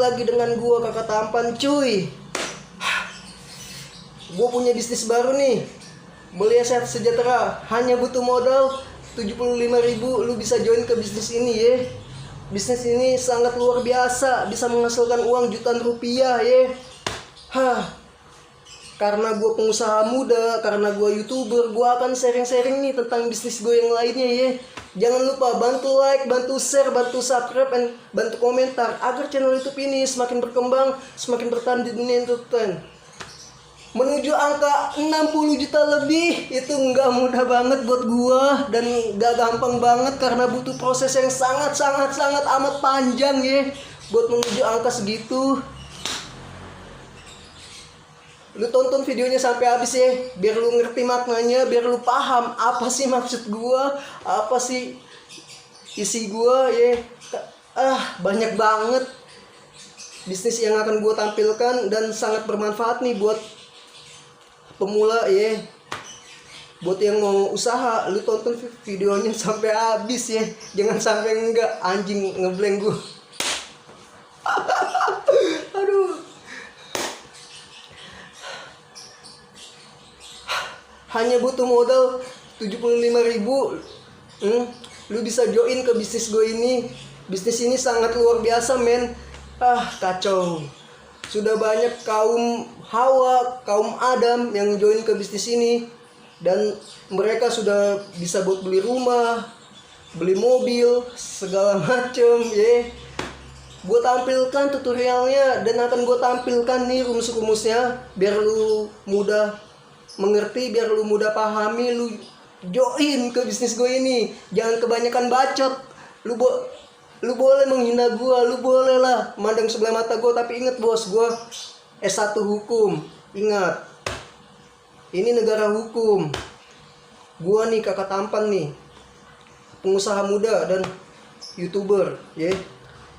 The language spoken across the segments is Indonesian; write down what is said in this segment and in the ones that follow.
lagi dengan gua Kakak Tampan cuy. Gua punya bisnis baru nih. Belia Sehat Sejahtera. Hanya butuh modal 75.000. Lu bisa join ke bisnis ini ya. Bisnis ini sangat luar biasa, bisa menghasilkan uang jutaan rupiah ya. Karena gue pengusaha muda, karena gue YouTuber, gue akan sharing-sharing nih tentang bisnis gue yang lainnya ya. Jangan lupa bantu like, bantu share, bantu subscribe, dan bantu komentar agar channel YouTube ini semakin berkembang, semakin bertahan di dunia entertain. Menuju angka 60 juta lebih itu nggak mudah banget buat gua dan nggak gampang banget karena butuh proses yang sangat amat panjang ya buat menuju angka segitu. Lu tonton videonya sampai habis ya, biar lu ngerti maknanya, biar lu paham apa sih maksud gua, apa sih isi gua ya. Banyak banget bisnis yang akan gua tampilkan dan sangat bermanfaat nih buat pemula ya. Buat yang mau usaha, lu tonton videonya sampai habis ya. Jangan sampai enggak, anjing ngeblank gua. Aduh. Hanya butuh modal 75.000. Lu bisa join ke bisnis gue ini. Bisnis ini sangat luar biasa men. Kacau. Sudah banyak kaum Hawa, kaum Adam yang join ke bisnis ini. Dan mereka sudah bisa buat beli rumah, beli mobil, segala macem ya. Gue tampilkan tutorialnya dan akan gue tampilkan nih rumus-rumusnya biar lu mudah mengerti, biar lu mudah pahami, lu join ke bisnis gue ini. Jangan kebanyakan bacot. Lu boleh menghina gue, lu boleh lah mandang sebelah mata gue, tapi ingat bos, gue S1 hukum. Ingat, ini negara hukum. Gue nih Kakak Tampan nih, pengusaha muda dan YouTuber ya.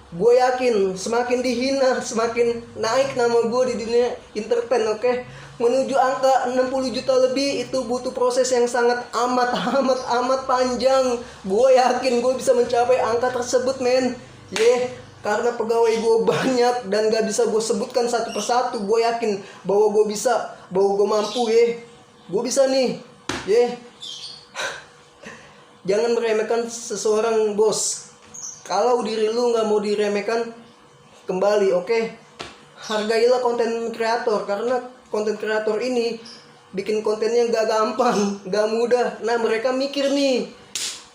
Gue yakin semakin dihina, semakin naik nama gue di dunia entertain, oke? Menuju angka 60 juta lebih itu butuh proses yang sangat amat panjang. Gue yakin gue bisa mencapai angka tersebut men. Karena pegawai gue banyak dan gak bisa gue sebutkan satu persatu. Gue yakin bahwa gue bisa, bahwa gue mampu ya. Gue bisa nih Jangan meremehkan seseorang bos. Kalau diri lu gak mau diremehkan, kembali oke? Hargailah konten kreator, karena konten kreator ini bikin kontennya gak gampang, gak mudah. Nah mereka mikir nih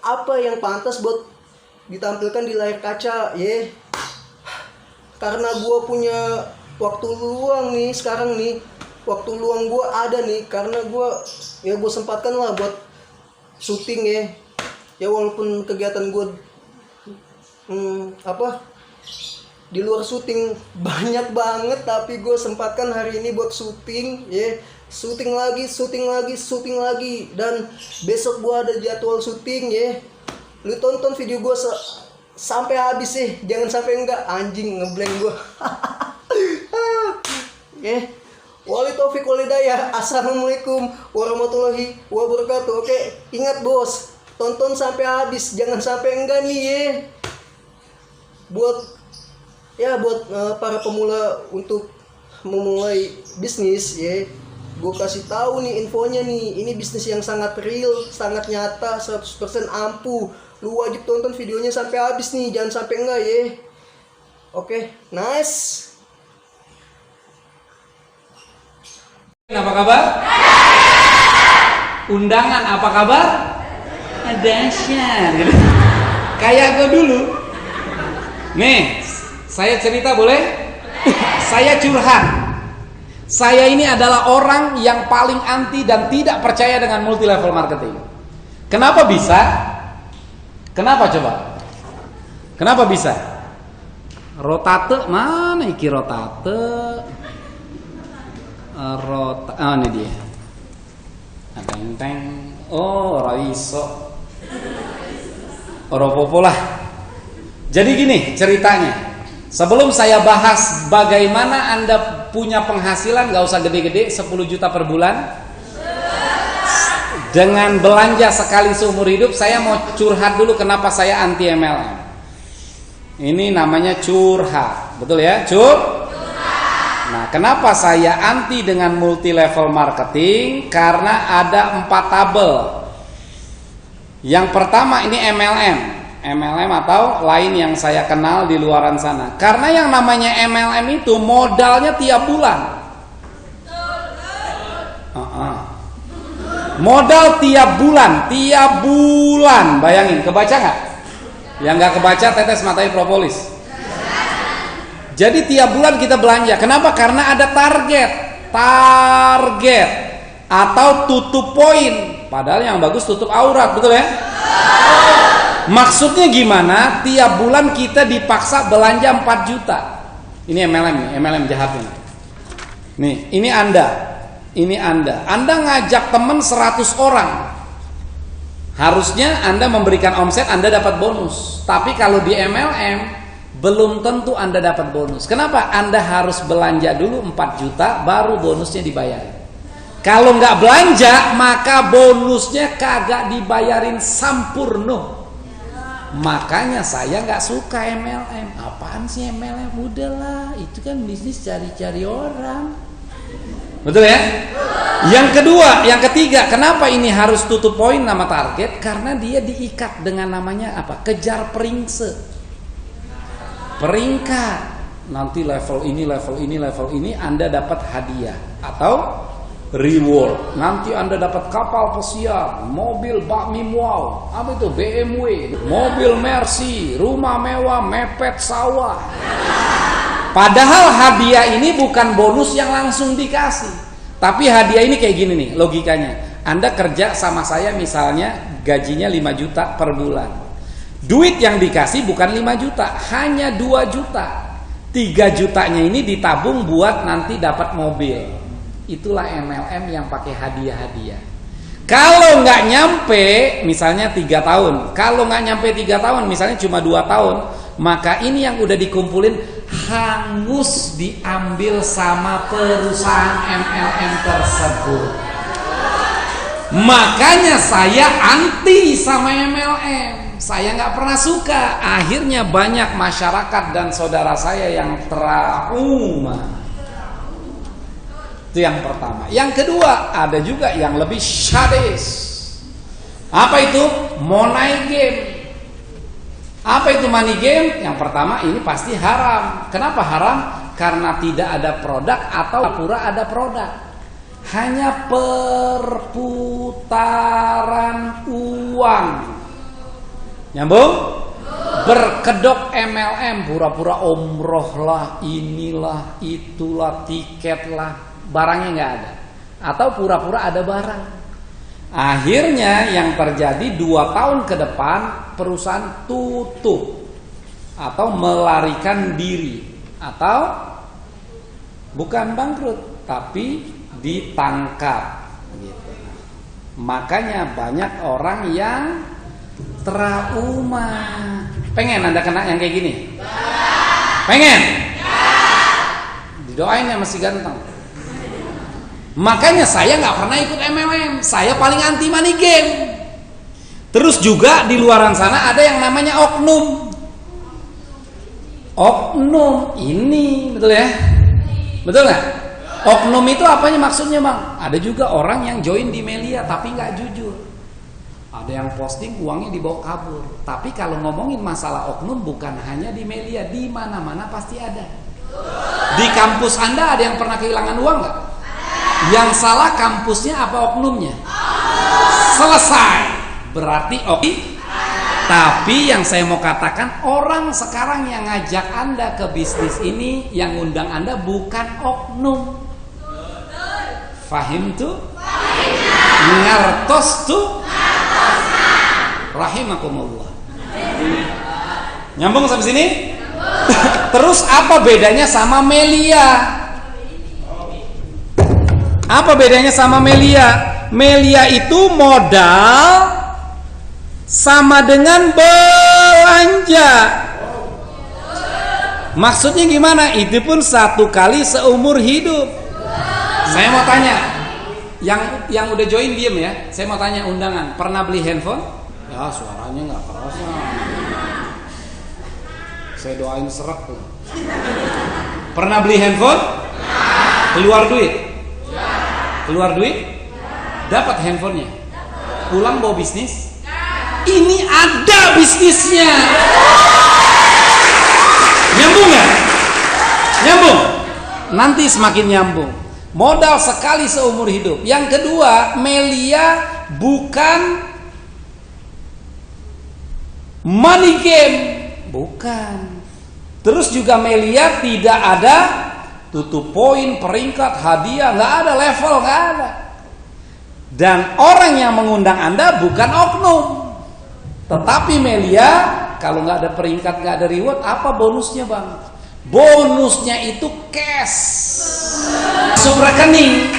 apa yang pantas buat ditampilkan di layar kaca ya. Karena gue punya waktu luang nih sekarang nih, waktu luang gue ada nih, karena gue sempatkan lah buat syuting ya walaupun kegiatan gue di luar syuting banyak banget, tapi gue sempatkan hari ini buat syuting ya. Syuting lagi dan besok gue ada jadwal syuting ya. Lu tonton video gue sampai habis ya, jangan sampai enggak, anjing ngeblank gue. Wali taufik walhidayah. Assalamualaikum warahmatullahi wabarakatuh. Oke, ingat bos, tonton sampai habis, jangan sampai enggak nih ya. Buat para pemula untuk memulai bisnis ya, gue kasih tahu nih infonya nih. Ini bisnis yang sangat real, sangat nyata, 100% ampuh. Lu wajib tonton videonya sampai habis nih, jangan sampai enggak ya. Oke, nice. Apa kabar? Undangan apa kabar? Dahsyat. Kayak gue dulu. Nih, saya cerita boleh? Saya curhat. Saya ini adalah orang yang paling anti dan tidak percaya dengan multi level marketing. Kenapa bisa? Kenapa coba? Kenapa bisa? Rotate mana iki rotate? Ini dia. Teng. Oh, raiso. Oropopo lah. Jadi gini ceritanya. Sebelum saya bahas bagaimana Anda punya penghasilan gak usah gede-gede 10 juta per bulan dengan belanja sekali seumur hidup, saya mau curhat dulu kenapa saya anti MLM. Ini namanya curhat. Betul ya? Nah, kenapa saya anti dengan multi level marketing? Karena ada 4 tabel. Yang pertama ini MLM atau lain yang saya kenal di luaran sana. Karena yang namanya MLM itu modalnya tiap bulan. Modal tiap bulan, bayangin, kebaca nggak? Yang nggak kebaca tetes matanya propolis. Jadi tiap bulan kita belanja. Kenapa? Karena ada target atau tutup poin. Padahal yang bagus tutup aurat, betul ya? Maksudnya gimana? Tiap bulan kita dipaksa belanja 4 juta. Ini MLM jahat ini. Nih, ini Anda ngajak teman 100 orang. Harusnya Anda memberikan omset, Anda dapat bonus. Tapi kalau di MLM belum tentu Anda dapat bonus. Kenapa? Anda harus belanja dulu 4 juta baru bonusnya dibayar. Kalau nggak belanja, maka bonusnya kagak dibayarin sampurno. Makanya saya nggak suka MLM. Apaan sih MLM? Udahlah, itu kan bisnis cari-cari orang. Betul ya? Yang ketiga, kenapa ini harus tutup poin nama target? Karena dia diikat dengan namanya apa? Kejar peringkat. Nanti level ini Anda dapat hadiah atau reward. Nanti Anda dapat kapal pesiar, mobil bakmi wow, apa itu BMW, mobil Mercy, rumah mewah, mepet sawah. Padahal hadiah ini bukan bonus yang langsung dikasih. Tapi hadiah ini kayak gini nih logikanya. Anda kerja sama saya misalnya gajinya 5 juta per bulan. Duit yang dikasih bukan 5 juta, hanya 2 juta. 3 jutanya ini ditabung buat nanti dapat mobil. Itulah MLM yang pakai hadiah-hadiah. Kalau nggak nyampe misalnya 3 tahun, kalau nggak nyampe 3 tahun misalnya cuma 2 tahun, maka ini yang udah dikumpulin hangus diambil sama perusahaan MLM tersebut. Makanya saya anti sama MLM. Saya nggak pernah suka. Akhirnya banyak masyarakat dan saudara saya yang trauma. Itu yang pertama. Yang kedua, ada juga yang lebih sadis. Apa itu? Money game. Apa itu money game? Yang pertama, ini pasti haram. Kenapa haram? Karena tidak ada produk atau pura ada produk. Hanya perputaran uang. Nyambung? Berkedok MLM, pura-pura umroh lah, inilah, itulah, tiket lah, barangnya nggak ada. Atau pura-pura ada barang. Akhirnya yang terjadi 2 tahun ke depan perusahaan tutup atau melarikan diri atau bukan bangkrut tapi ditangkap. Gitu. Makanya banyak orang yang trauma. Pengen Anda kena yang kayak gini? Pengen? Didoain ya masih ganteng. Makanya saya nggak pernah ikut MLM. Saya paling anti money game. Terus juga di luaran sana ada yang namanya oknum. Oknum ini betul ya? Betul nggak? Oknum itu apanya maksudnya bang? Ada juga orang yang join di Melia tapi nggak jujur. Ada yang posting uangnya dibawa kabur. Tapi kalau ngomongin masalah oknum bukan hanya di Melia, di mana-mana pasti ada. Di kampus Anda ada yang pernah kehilangan uang nggak? Yang salah kampusnya apa oknumnya? Selesai. Berarti oke. Tapi yang saya mau katakan, orang sekarang yang ngajak Anda ke bisnis ini, yang undang Anda bukan oknum. Fahim tuh? Ngertos tuh? Rahimakumullah. Nyambung sampai sini? Terus apa bedanya sama Melia? Apa bedanya sama Melia? Melia itu modal sama dengan belanja. Maksudnya gimana? Itu pun 1 kali seumur hidup. Saya mau tanya, yang udah join diem ya. Saya mau tanya undangan, pernah beli handphone? Ya suaranya nggak kerasa. Saya doain seret tuh. Pernah beli handphone? Keluar duit? Keluar duit? Dapat handphonenya? Pulang bawa bisnis? Ini ada bisnisnya. Nyambung nggak? Nyambung. Nanti semakin nyambung. Modal sekali seumur hidup. Yang kedua, Melia bukan money game, bukan. Terus juga Melia tidak ada tutup poin, peringkat, hadiah, nggak ada, level nggak ada. Dan orang yang mengundang Anda bukan oknum. Tetapi Melia, kalau nggak ada peringkat, nggak ada reward, apa bonusnya bang? Bonusnya itu cash, masuk rekening,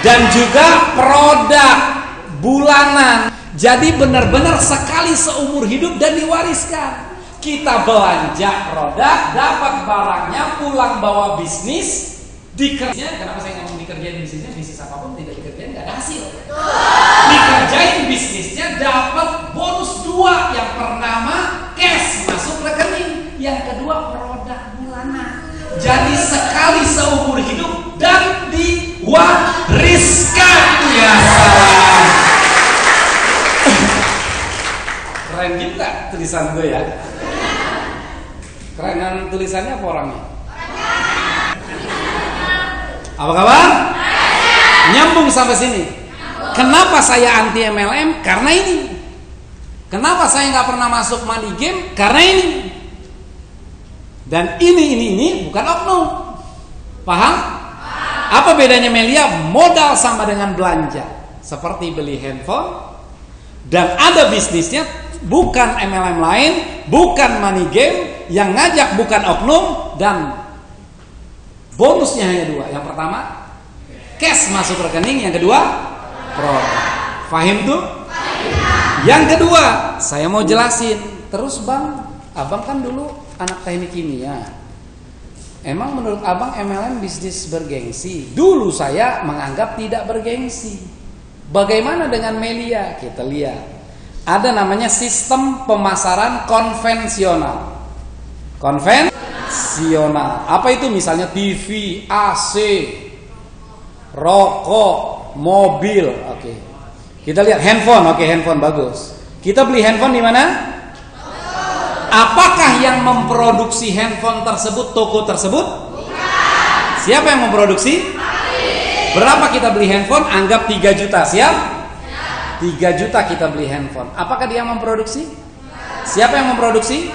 dan juga produk bulanan. Jadi benar-benar sekali seumur hidup dan diwariskan. Kita belanja produk, dapat barangnya, pulang bawa bisnis, dikerjain. Kenapa saya ngomong dikerjain bisnisnya? Bisnis apapun tidak dikerjain nggak ada hasil. Dikerjain bisnisnya, dapat bonus 2. Yang pertama cash, masuk rekening. Yang kedua produk bulanan. Jadi sekali seumur hidup dan diwariskan. Ya salam. Keren juga tulisan gue ya. Kerenan tulisannya apa orangnya? Apa kabar? Nyambung sampai sini. Kenapa saya anti MLM? Karena ini. Kenapa saya nggak pernah masuk money game? Karena ini. Dan ini bukan oknum. Paham? Apa bedanya Melia? Modal sama dengan belanja. Seperti beli handphone. Dan ada bisnisnya, bukan MLM lain, bukan money game. Yang ngajak bukan oknum. Dan bonusnya hanya 2. Yang pertama cash masuk rekening. Yang kedua produk. Fahim tuh? Yang kedua saya mau jelasin. Terus bang, abang kan dulu anak teknik kimia. Emang menurut abang MLM bisnis bergengsi? Dulu saya menganggap tidak bergengsi. Bagaimana dengan Melia? Kita lihat. Ada namanya sistem pemasaran konvensional. Konvensional. Apa itu? Misalnya TV, AC, rokok, mobil. Oke. Kita lihat handphone. Oke, handphone bagus. Kita beli handphone di mana? Apakah yang memproduksi handphone tersebut toko tersebut? Bukan. Siapa yang memproduksi? Berapa kita beli handphone? Anggap 3 juta. Siap? 3 juta kita beli handphone. Apakah dia yang memproduksi? Siapa yang memproduksi?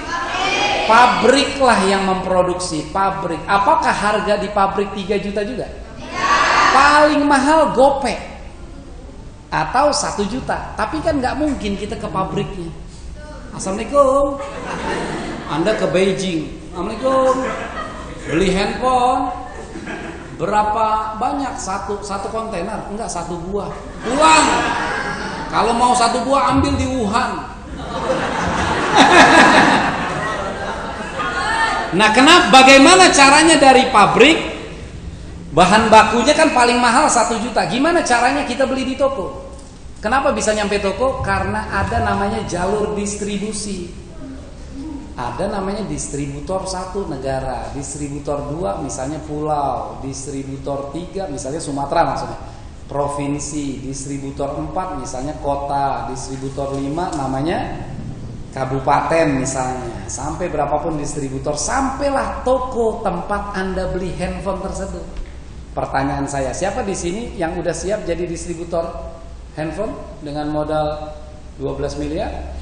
Pabrik lah yang memproduksi. Pabrik. Apakah harga di pabrik 3 juta juga? Paling mahal gopek atau 1 juta. Tapi kan nggak mungkin kita ke pabriknya. Assalamualaikum. Anda ke Beijing. Assalamualaikum. Beli handphone. Berapa banyak? Satu kontainer? Enggak, 1 buah. Pulang. Kalau mau 1 buah ambil di Wuhan. Nah, bagaimana caranya dari pabrik? Bahan bakunya kan paling mahal 1 juta. Gimana caranya kita beli di toko? Kenapa bisa nyampe toko? Karena ada namanya jalur distribusi. Ada namanya distributor 1 negara, distributor 2 misalnya pulau, distributor 3 misalnya Sumatera maksudnya, provinsi, distributor 4 misalnya kota, distributor 5 namanya kabupaten misalnya. Sampai berapapun distributor, sampailah toko tempat Anda beli handphone tersebut. Pertanyaan saya, siapa di sini yang udah siap jadi distributor handphone dengan modal 12 miliar?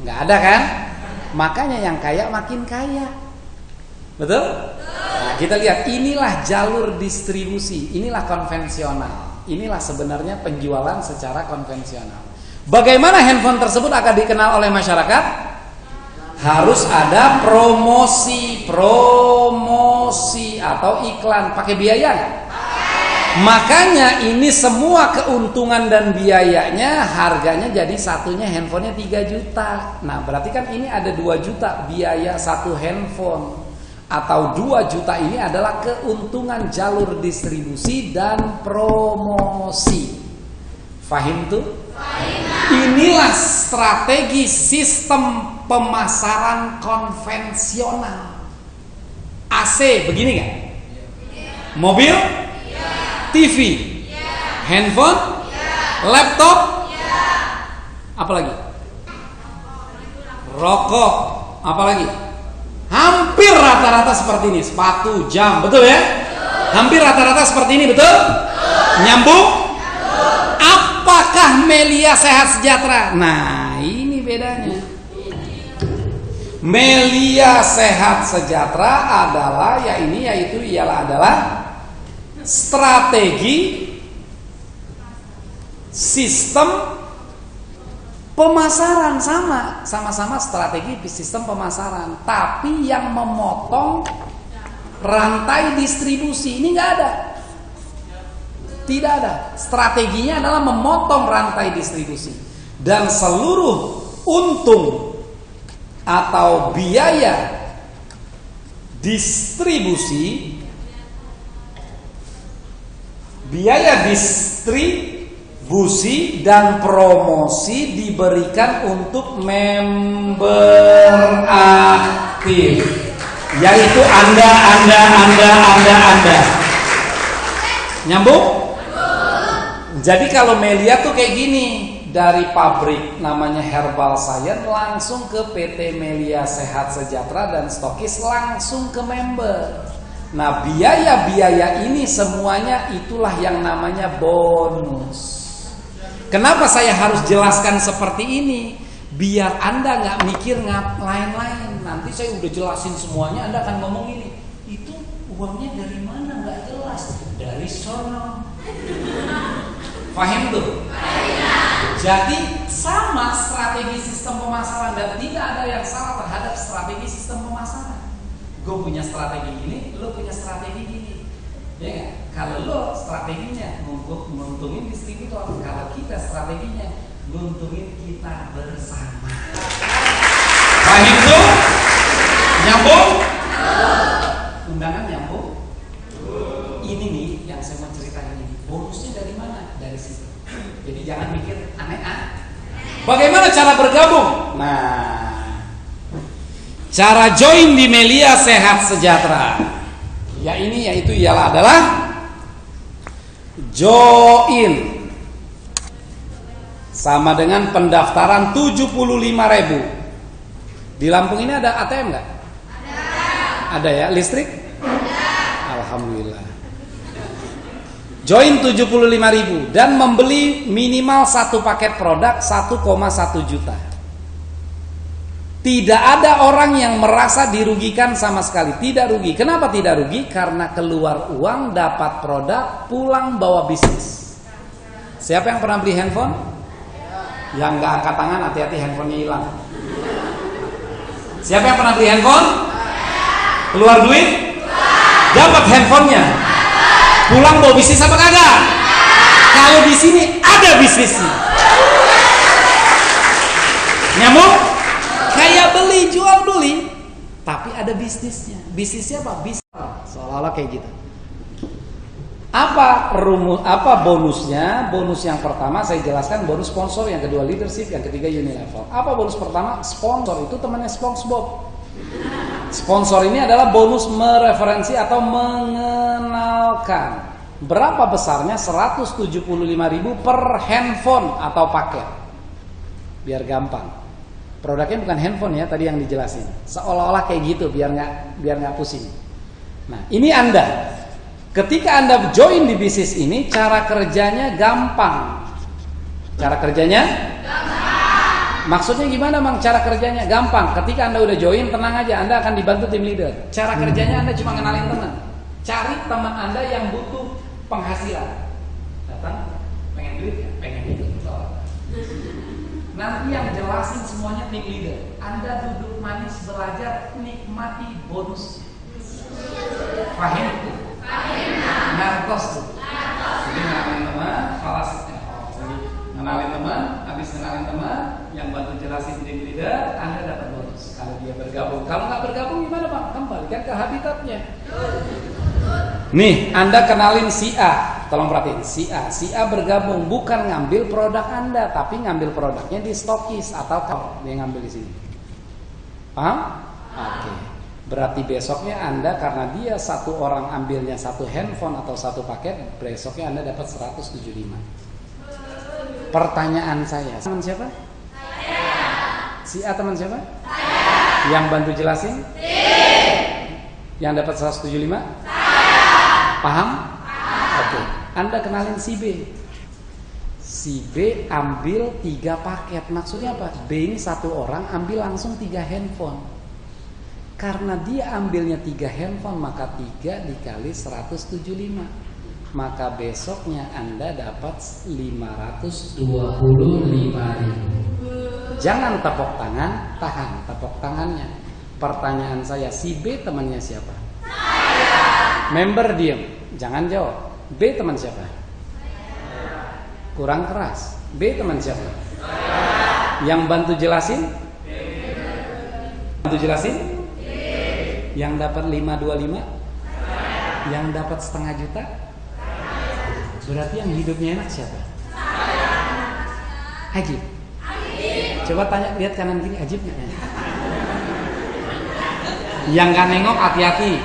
Nggak ada kan? Makanya yang kaya makin kaya. Betul? Nah, kita lihat, inilah jalur distribusi, inilah konvensional. Inilah sebenarnya penjualan secara konvensional. Bagaimana handphone tersebut akan dikenal oleh masyarakat? Harus ada promosi atau iklan, pakai biaya. Makanya ini semua keuntungan dan biayanya harganya jadi satunya handphonenya 3 juta. Nah berarti kan ini ada 2 juta biaya satu handphone. Atau 2 juta ini adalah keuntungan jalur distribusi dan promosi. Fahim tuh? Inilah strategi sistem pemasaran konvensional. AC begini kan? Mobil? TV? Handphone? Laptop? Apalagi? Rokok? Apalagi? Hampir rata-rata seperti ini. Sepatu, jam, betul ya? Hampir rata-rata seperti ini, betul? Nyambung? Apakah Melia Sehat Sejahtera? Nah, ini bedanya. Melia Sehat Sejahtera adalah adalah strategi sistem pemasaran, sama-sama strategi sistem pemasaran, tapi yang memotong rantai distribusi ini nggak ada. Tidak ada. Strateginya adalah memotong rantai distribusi dan seluruh untung atau biaya distribusi dan promosi diberikan untuk member aktif, yaitu Anda. Nyambung? Jadi kalau Melia tuh kayak gini, dari pabrik namanya Herbal Science langsung ke PT Melia Sehat Sejahtera dan stokis langsung ke member. Nah, biaya-biaya ini semuanya itulah yang namanya bonus. Kenapa saya harus jelaskan seperti ini? Biar Anda nggak mikir lain-lain. Nanti saya udah jelasin semuanya, Anda akan ngomong ini. Itu uangnya dari mana? Nggak jelas. Dari sono. Paham tuh? Jadi sama strategi sistem pemasaran dan tidak ada yang salah terhadap strategi sistem pemasaran. Gue punya strategi gini, lo punya strategi gini. Ya kan? Kalau lo strateginya nguntungin distributor, kalau kita strateginya nguntungin kita bersama. Paham tuh? Nyambung? Undangan nyambung? Ini nih yang saya mau ceritakan ini. Bonusnya dari mana? Dari situ. Jadi jangan mikir aneh. Bagaimana cara bergabung? Nah, cara join di Melia Sehat Sejahtera adalah join sama dengan pendaftaran 75.000. Di Lampung ini ada ATM nggak? Ada ya, listrik? Alhamdulillah. Join 75.000 dan membeli minimal satu paket produk 1,1 juta. Tidak ada orang yang merasa dirugikan sama sekali. Tidak rugi. Kenapa tidak rugi? Karena keluar uang, dapat produk, pulang bawa bisnis. Siapa yang pernah beli handphone? Yang nggak angkat tangan, hati-hati handphonenya hilang. Siapa yang pernah beli handphone? Keluar duit? Dapat handphonenya. Pulang bawa bisnis apa kagak? Kalau di sini ada bisnisnya. Nyambung? Kayak beli jual beli, tapi ada bisnisnya. Bisnisnya apa? Bisnis. Seolah-olah kayak gitu. Apa bonusnya? Bonus yang pertama saya jelaskan bonus sponsor, yang kedua leadership, yang ketiga Unilevel. Apa bonus pertama? Sponsor itu temannya SpongeBob. Sponsor ini adalah bonus mereferensi atau mengenalkan. Berapa besarnya? 175.000 per handphone atau paket. Biar gampang. Produknya bukan handphone ya, tadi yang dijelasin. Seolah-olah kayak gitu biar nggak pusing. Nah, ini Anda. Ketika Anda join di bisnis ini, cara kerjanya gampang. Cara kerjanya? Maksudnya gimana Bang cara kerjanya? Gampang. Ketika Anda udah join, tenang aja, Anda akan dibantu tim leader. Cara kerjanya Anda cuma kenalin teman. Cari teman Anda yang butuh penghasilan. Datang, pengen duit ya? Pengen duit. Nanti yang jelasin semuanya tim leader. Anda duduk manis belajar, nikmati bonus. Paham itu? Narkos tuh. Jadi kenalin teman, kenalin teman, habis kenalin teman, yang bantu jelasin tim leader, Anda dapat bonus. Kalau dia bergabung, kalau nggak bergabung gimana Pak? Kembalikan ke habitatnya. Nih, Anda kenalin si A. Tolong perhatiin, si A bergabung bukan ngambil produk Anda, tapi ngambil produknya di stokis atau dia ngambil di sini. Paham? Oke. Berarti besoknya Anda karena dia satu orang ambilnya satu handphone atau satu paket, besoknya Anda dapat 175. Pertanyaan saya, teman siapa? Saya. Si A teman siapa? Saya. Yang bantu jelasin? Yang dapat 175? Saya. Paham? Oke. Anda kenalin si B. Si B ambil 3 paket. Maksudnya apa? B ini satu orang ambil langsung 3 handphone. Karena dia ambilnya 3 handphone, maka 3 dikali 175. Maka besoknya Anda dapat 525.000. Jangan tepuk tangan, tahan tepuk tangannya. Pertanyaan saya, si B temannya siapa? Saya. Member diam, jangan jawab. B teman siapa? Saya. Kurang keras. B teman siapa? Saya. Yang bantu jelasin? Bantu jelasin? Yang dapat 525? Saya. Yang dapat setengah juta? Saya. Berarti yang hidupnya enak siapa? Saya. Haji. Coba tanya, lihat kanan kiri, Ajib nggak? Yang gak nengok hati-hati,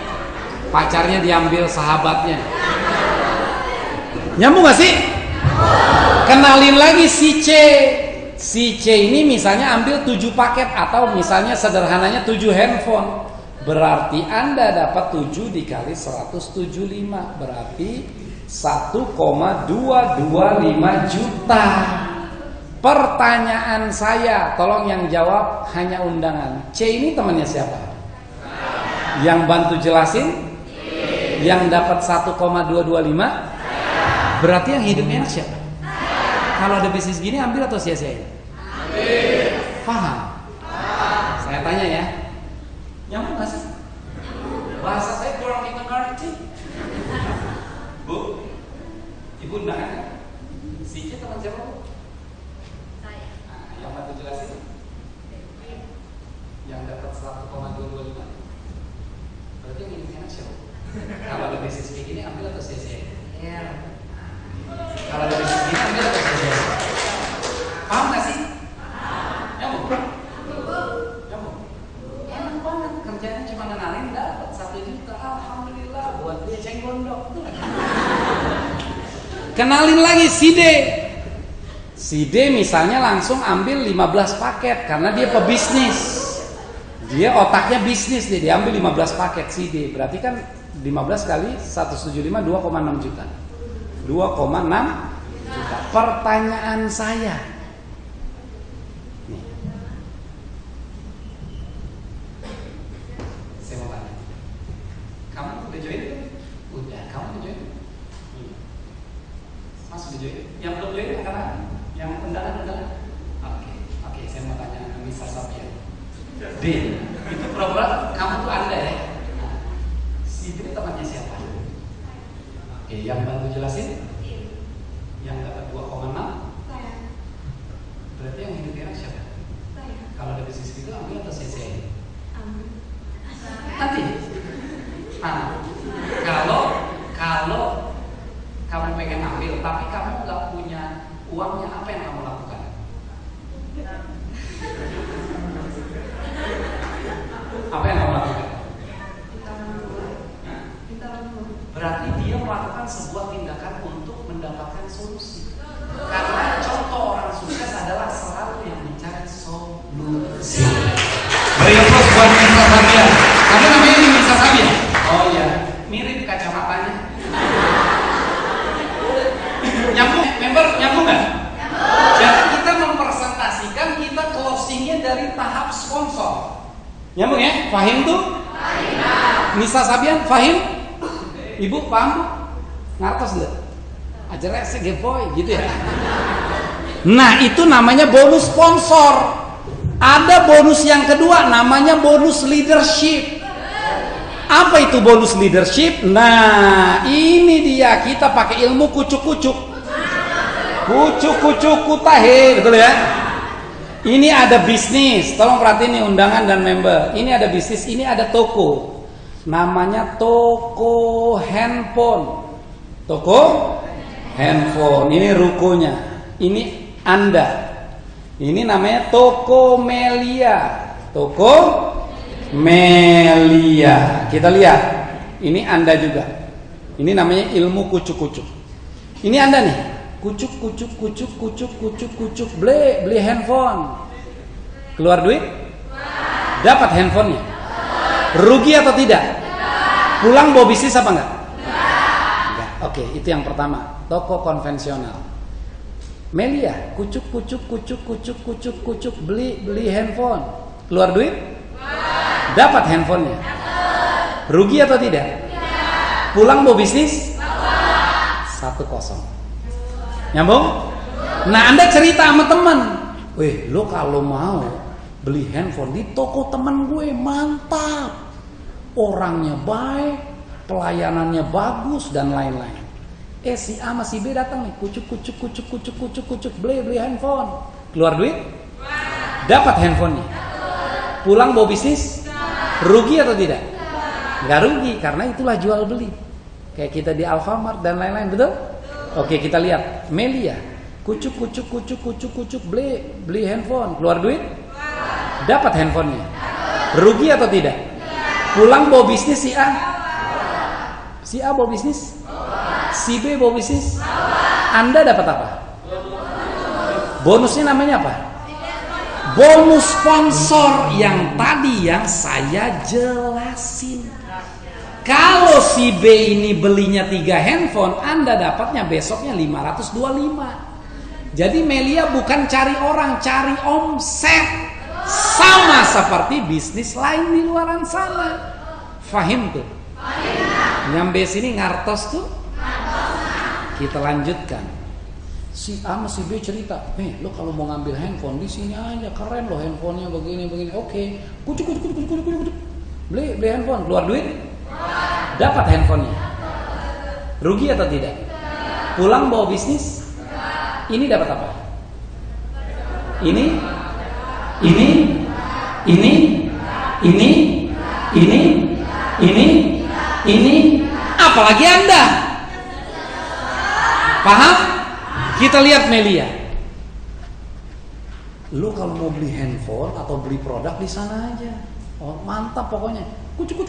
pacarnya diambil sahabatnya. Nyambung gak sih? Kenalin lagi si C. Si C ini misalnya ambil 7 paket atau misalnya sederhananya 7 handphone. Berarti Anda dapat 7 dikali 175, berarti 1,225 juta. Pertanyaan saya, tolong yang jawab hanya undangan. C ini temannya siapa? Yang bantu jelasin? Yang dapat 1,225? Berarti yang hidupnya enak siapa? Kalau ada bisnis gini ambil atau sia-siain? Paham? Saya tanya ya. Nyambung gak sih? Bahasa saya kurang ngerti. Bu, ibu undangan kan? Si C teman siapa, Bu? Yang bantu jelasin? Yang dapat 1,225. Berarti yang ini enak siapa? Kalau ada bisnis kayak gini ambil atau sia-siain? Iya. Kalau ada bisnis gini ambil atau sia-siain? Paham gak sih? Nyambung? Nyambung? Enak banget, kerjanya cuma ngenalin dapat 1 juta. Alhamdulillah, buat dia ceng gondok. Kenalin lagi si D. Si D misalnya langsung ambil 15 paket karena dia pebisnis. Dia otaknya bisnis, dia ambil 15 paket si D. Berarti kan 15 kali 175 2,6 juta. 2,6 juta. Pertanyaan saya. Nih. Saya mau tanya. Kamu udah join? Udah, kamu udah join? Mas udah join? Yang belum join karena yang undangan. Oke, saya mau tanya Mr. Sapian. D, itu pura-pura kamu tuh Anda ya? Si D temannya siapa? Oke, yang bantu jelasin? Yang dapat 2,6? Berarti yang hidup enak siapa? Kalau ada bisnis gitu ambil atau sia-siain? Nanti. Kalau kamu pengen ambil tapi kamu nggak punya uangnya, apa yang kamu lakukan? Apa yang kamu lakukan? Berarti dia melakukan sebuah tindakan untuk mendapatkan solusi. Karena contoh orang sukses adalah selalu yang mencari solusi. Beri applause buat Mr. Sabian. Kamu namanya ini Mr. Sabian? Oh iya, mirip kacamatanya. Nyambung, member nyambung nggak? Jadi kita mempresentasikan kita closingnya dari tahap sponsor. Nyambung ya? Fahim tuh? Fahim. Mr. Sabian, fahim? Ibu paham? Ngartos enggak? Ajarnya segepoy gitu ya. Nah, itu namanya bonus sponsor. Ada bonus yang kedua namanya bonus leadership. Apa itu bonus leadership? Nah, ini dia, kita pakai ilmu kucuk-kucuk. Kucuk-kucuk kutahe, betul ya? Ini ada bisnis, tolong perhatiin nih undangan dan member. Ini ada bisnis, ini ada toko. Namanya toko handphone. Toko handphone, ini rukonya. Ini Anda. Ini namanya Tokomelia. Toko Melia. Kita lihat. Ini Anda juga. Ini namanya ilmu kucuk-kucuk. Ini Anda nih. Kucuk. Beli handphone. Keluar duit? Dapat handphonenya. Rugi atau tidak? Pulang bawa bisnis apa enggak? Enggak. Oke, itu yang pertama. Toko konvensional. Melia, kucuk, beli handphone. Keluar duit? Dapat handphonenya. Rugi atau tidak? Pulang bawa bisnis? 1-0. Nyambung? Nah, Anda cerita sama teman, "Weh, lo kalau mau beli handphone di toko teman gue mantap. Orangnya baik, pelayanannya bagus dan lain-lain." Si A sama si B datang nih, kucuk, beli handphone. Keluar duit? Dapat handphonenya. Pulang bawa bisnis? Rugi atau tidak? Nggak rugi, karena itulah jual beli. Kayak kita di Alfamart dan lain-lain, betul? Oke, kita lihat. Melia, kucuk, beli handphone. Keluar duit? Dapat handphonenya. Rugi atau tidak? Pulang bawa bisnis si A? Si A bawa bisnis? Si B bawa bisnis? Anda dapat apa? Bonusnya namanya apa? Bonus sponsor yang tadi yang saya jelasin. Kalau si B ini belinya 3 handphone, Anda dapatnya besoknya 525. Jadi Melia bukan cari orang, cari omset. Sama seperti bisnis lain di luaran sana. Fahim tuh? Nyampe sini ngartos tuh? Kita lanjutkan. Si A sama si B cerita, lo kalau mau ngambil handphone di sini aja, keren loh handphonenya begini. Oke, kucuk. Beli handphone, keluar duit? Dapat handphonenya. Rugi atau tidak? Pulang bawa bisnis? Ini dapat apa? Ini, apalagi Anda. Paham? Kita lihat Melia. Lu kalau mau beli handphone atau beli produk di sana aja. Oh, mantap pokoknya. Kucuk.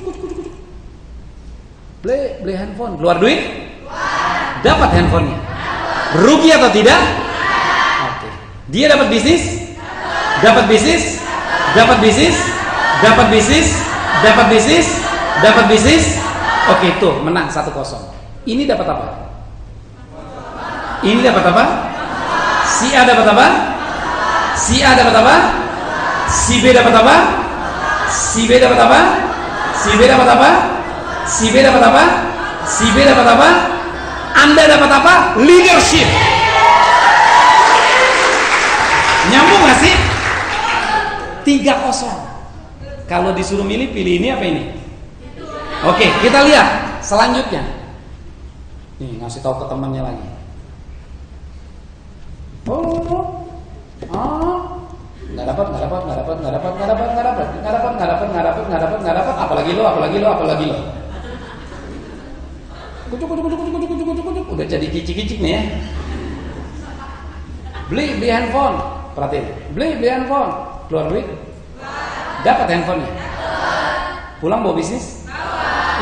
Beli handphone, keluar duit? Dapat handphonenya. Rugi atau tidak? Oke. Dia dapat bisnis? Dapat bisnis? Oke, tuh menang 1-0. Ini dapat apa? Ini dapat apa? Si A dapat apa? Si A dapat apa? Si B dapat apa? Si B dapat apa? Si B dapat apa? Si B dapat apa? Si B dapat apa? Anda dapat apa? Leadership. Nyambung gak sih? 3-0. Kalau disuruh milih, pilih ini apa ini? Oke, kita lihat selanjutnya. Nih, ngasih tahu ke temannya lagi. Nggak dapat. Apalagi lo. Kucuk. Udah jadi kicik-kicik nih ya. Beli handphone. Perhatiin. Beli handphone. Keluar duit? Dapat handphonenya. Pulang bawa bisnis?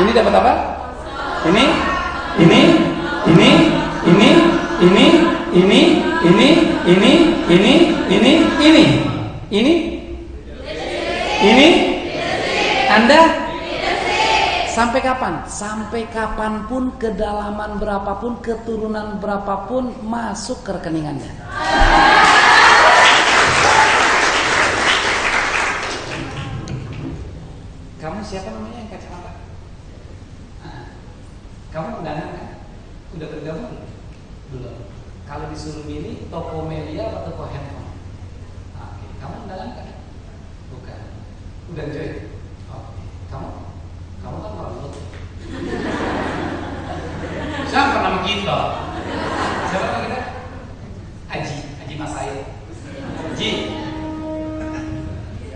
Ini dapat apa? Ini. Anda sampai kapan? Sampai kapanpun, kedalaman berapapun, keturunan berapapun masuk ke rekening Anda. Kamu siapa namanya yang kacamata? Kamu undangan kan? Udah bergabung? Belum. Kalau disuruh milih toko Melia atau toko handphone? Oke. Kamu undangan kan? Bukan. Udah join? Oke. Kamu kan merebut. Siapa nama kita? Siapa nama kita? Aji Mas Aid. Ji.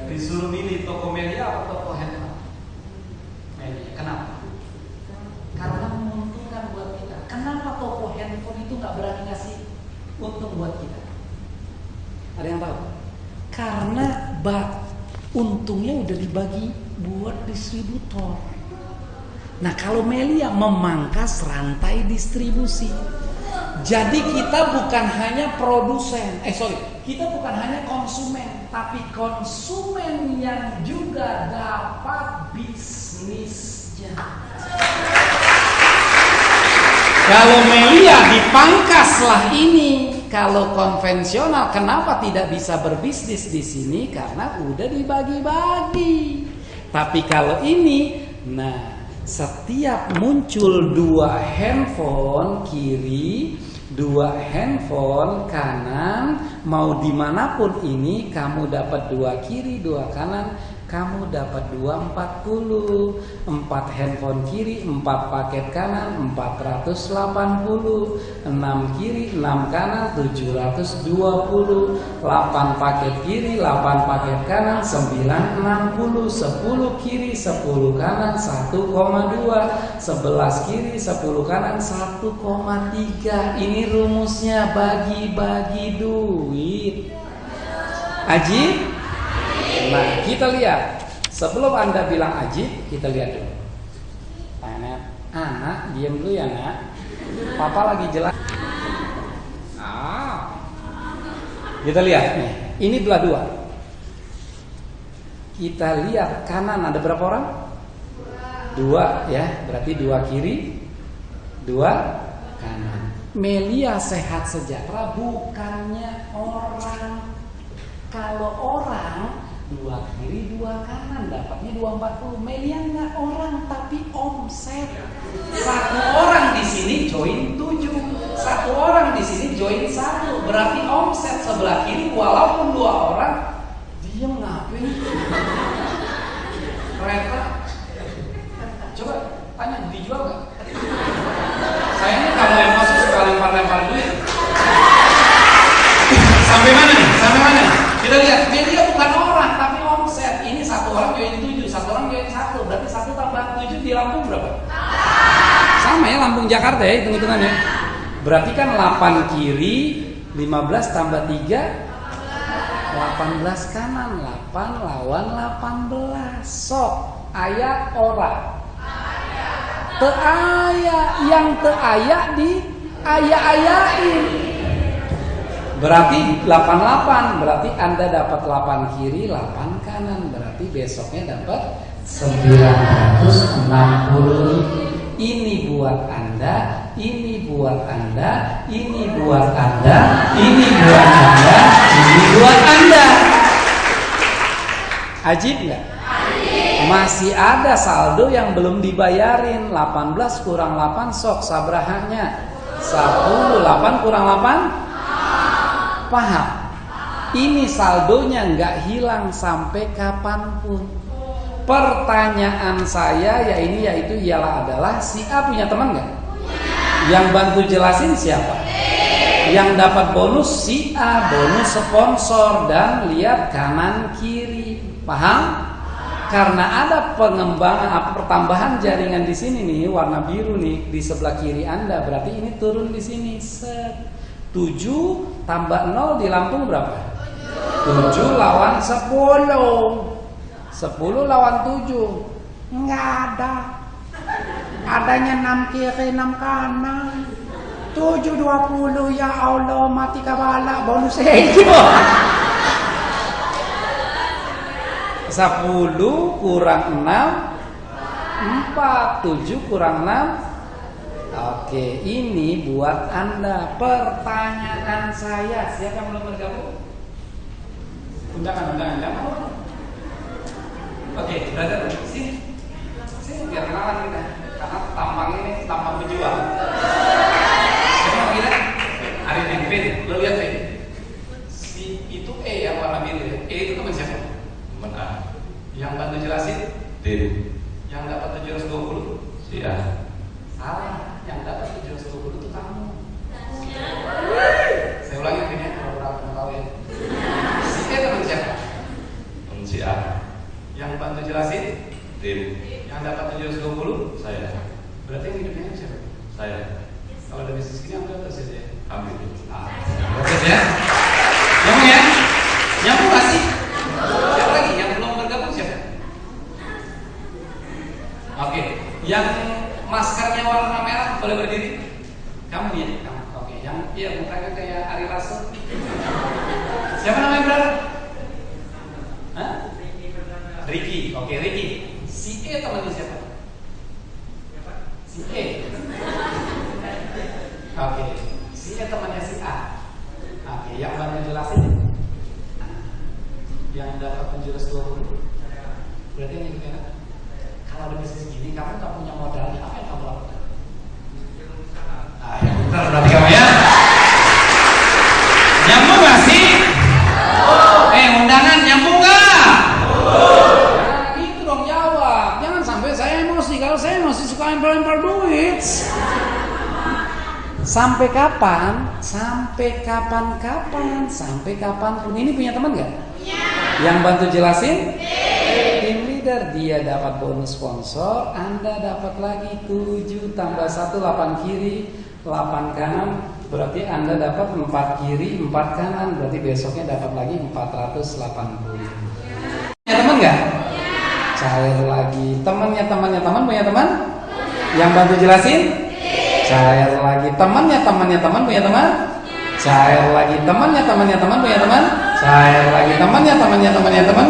Disuruh milih toko Melia atau toko handphone? Melia. Kenapa? Karena menguntungkan buat kita. Kenapa toko handphone itu nggak berani ngasih untung buat kita? Ada yang tahu? Karena untungnya udah dibagi buat distributor. Nah, kalau Melia memangkas rantai distribusi. Jadi kita bukan hanya produsen, kita bukan hanya konsumen, tapi konsumen yang juga dapat bisnisnya. Kalau Melia dipangkaslah ini, kalau konvensional kenapa tidak bisa berbisnis di sini? Karena udah dibagi-bagi. Tapi kalau ini, nah, setiap muncul 2 handphone kiri, 2 handphone kanan, mau dimanapun ini, kamu dapat 2 kiri, 2 kanan, kamu dapat 240. 4 handphone kiri, 4 paket kanan, 480. 6 kiri, 6 kanan, 720. 8 paket kiri, 8 paket kanan, 960. 10 kiri, 10 kanan, 1,2. 11 kiri, 10 kanan, 1,3. Ini rumusnya bagi-bagi duit. Ajib? Nah, kita lihat. Sebelum Anda bilang ajib, kita lihat dulu. Anak, diam dulu ya, Nak. Papa lagi jelas. Kita lihat nih. Ini belah 2. Kita lihat kanan ada berapa orang? 2 ya, berarti 2 kiri, 2 kanan. Melia sehat sejahtera bukannya orang. Kalau orang 2 kiri 2 kanan dapatnya 240. Melia nggak orang tapi omset. 1 orang di sini join 7, 1 orang di sini join 1, berarti omset sebelah kiri walaupun 2 orang. Dia ngapain? Kereta. Coba tanya dijual nggak? Saya ini kalau emosi suka lempar-lempar duit. Sampai mana nih? Sampai mana? Kita lihat, Melia bukan orang tapi omset. Ini 1 orang join 7, 1 orang join 1, berarti 1 tambah 7 di Lampung berapa? Sama ya, Lampung Jakarta ya hitung-hitungannya. Berarti kan 8 kiri, 15 tambah 3, 18 kanan, 8 lawan 18. Sok, aya ora? Teu aya, yang teu aya di aya-ayain. Berarti 88, berarti Anda dapat 8 kiri, 8 kanan, berarti besoknya dapat 960. Ini buat Anda, ini buat Anda, ini buat Anda, ini buat Anda, ini buat Anda. Ajib nggak? Masih ada saldo yang belum dibayarin. 18 kurang 8 sok sabrahanya 10, 8 kurang 8 paham? Ini saldonya nggak hilang sampai kapanpun. Pertanyaan saya yaitu adalah si A punya teman nggak? Yang bantu jelasin siapa? Yang dapat bonus si A, bonus sponsor, dan lihat kanan kiri, paham? Karena ada pengembangan pertambahan jaringan di sini nih, warna biru nih di sebelah kiri Anda, berarti ini turun di sini. 7 tambah 0 di Lampung berapa? 7 lawan 10. 10 lawan 7 nggak ada. Adanya 6 kiri 6 kanan. 720, ya Allah, mati kabala bonus hijau. 10 kurang 6 4, 7 kurang 6. Oke, ini buat Anda. Pertanyaan saya, siapa yang belum bergabung? Undangan. Oke, brother, sini biar kenalan kita. Karena tampang ini tampang pejuang. Siapa kita? Arifin, Vin, lo lihat Vin. Si itu E yang warna biru ya. E itu teman siapa? Teman A. Yang bantu jelasin? Din. Yang dapat 720? Si A. Salah, yang dapat 720 itu kamu. Saya ulangi Vin ya, kalau tahu ya. Si E teman siapa? Teman si A. Yang bantu jelasin? Tim. Yang dapat 720? Saya. Berarti yang hidupnya siapa? Saya. Kalau ada bisnis gini ambil atau sih ya? Ambil. Oke ya. Nyambung ya? Nyambung gak sih? Siapa lagi yang belum yang dapat menjurus 20. Berarti yang itu enak. Kalau ada bisnis gini, kamu nggak punya modalnya, apa yang kamu lakukan? Ah, ya bentar, berarti kamu ya. Nyambung nggak sih? Undangan nyambung nggak? Nah, gitu dong jawab. Jangan sampai saya emosi. Kalau saya emosi suka lempar-lempar duit. Sampai kapan? Sampai kapan-kapan? Sampai kapanpun. Ini punya teman nggak? Iya. Yang bantu jelasin? Tim leader, dia dapat bonus sponsor, Anda dapat lagi 7 tambah 1 8 kiri, 8 kanan. Berarti Anda dapat 4 kiri, 4 kanan. Berarti besoknya dapat lagi 480. Punya teman nggak? Cair lagi. Teman punya teman? Yang bantu jelasin? Cair lagi. Teman punya teman? Cair lagi. Teman punya teman? Cair lagi. Teman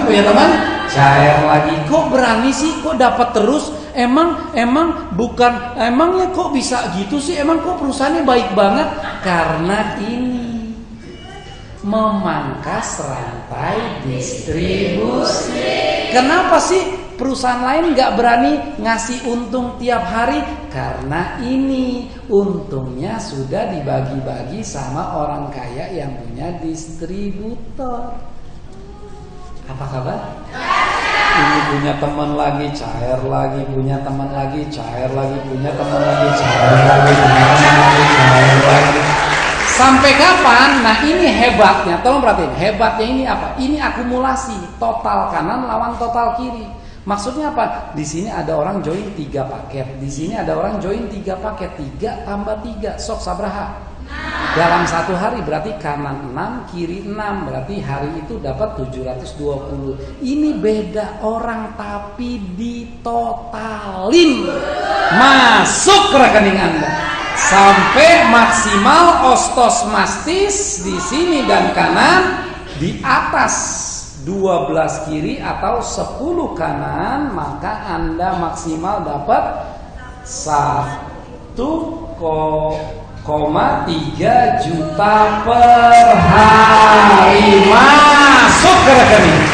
punya teman? Cair lagi. Kok berani sih? Kok dapat terus? Emangnya kok bisa gitu sih? Emang kok perusahaannya baik banget? Karena ini memangkas rantai distribusi. Kenapa sih perusahaan lain nggak berani ngasih untung tiap hari? Karena ini untungnya sudah dibagi-bagi sama orang kaya yang punya distributor. Apa kabar? Ini punya teman lagi, cair lagi, punya teman lagi, cair lagi, punya teman lagi, cair lagi, punya teman lagi, cair lagi. Sampai kapan? Nah ini hebatnya, tolong perhatiin. Hebatnya ini apa? Ini akumulasi, total kanan lawan total kiri. Maksudnya apa? Di sini ada orang join 3 paket, di sini ada orang join 3 paket, 3 tambah 3, sok sabraha. Dalam satu hari berarti kanan 6, kiri 6, berarti hari itu dapat 720. Ini beda orang tapi ditotalin masuk ke rekening Anda. Sampai maksimal ostos mastis di sini dan kanan di atas 12 kiri atau 10 kanan, maka Anda maksimal dapat 1,3 juta per hari masuk ke rekening.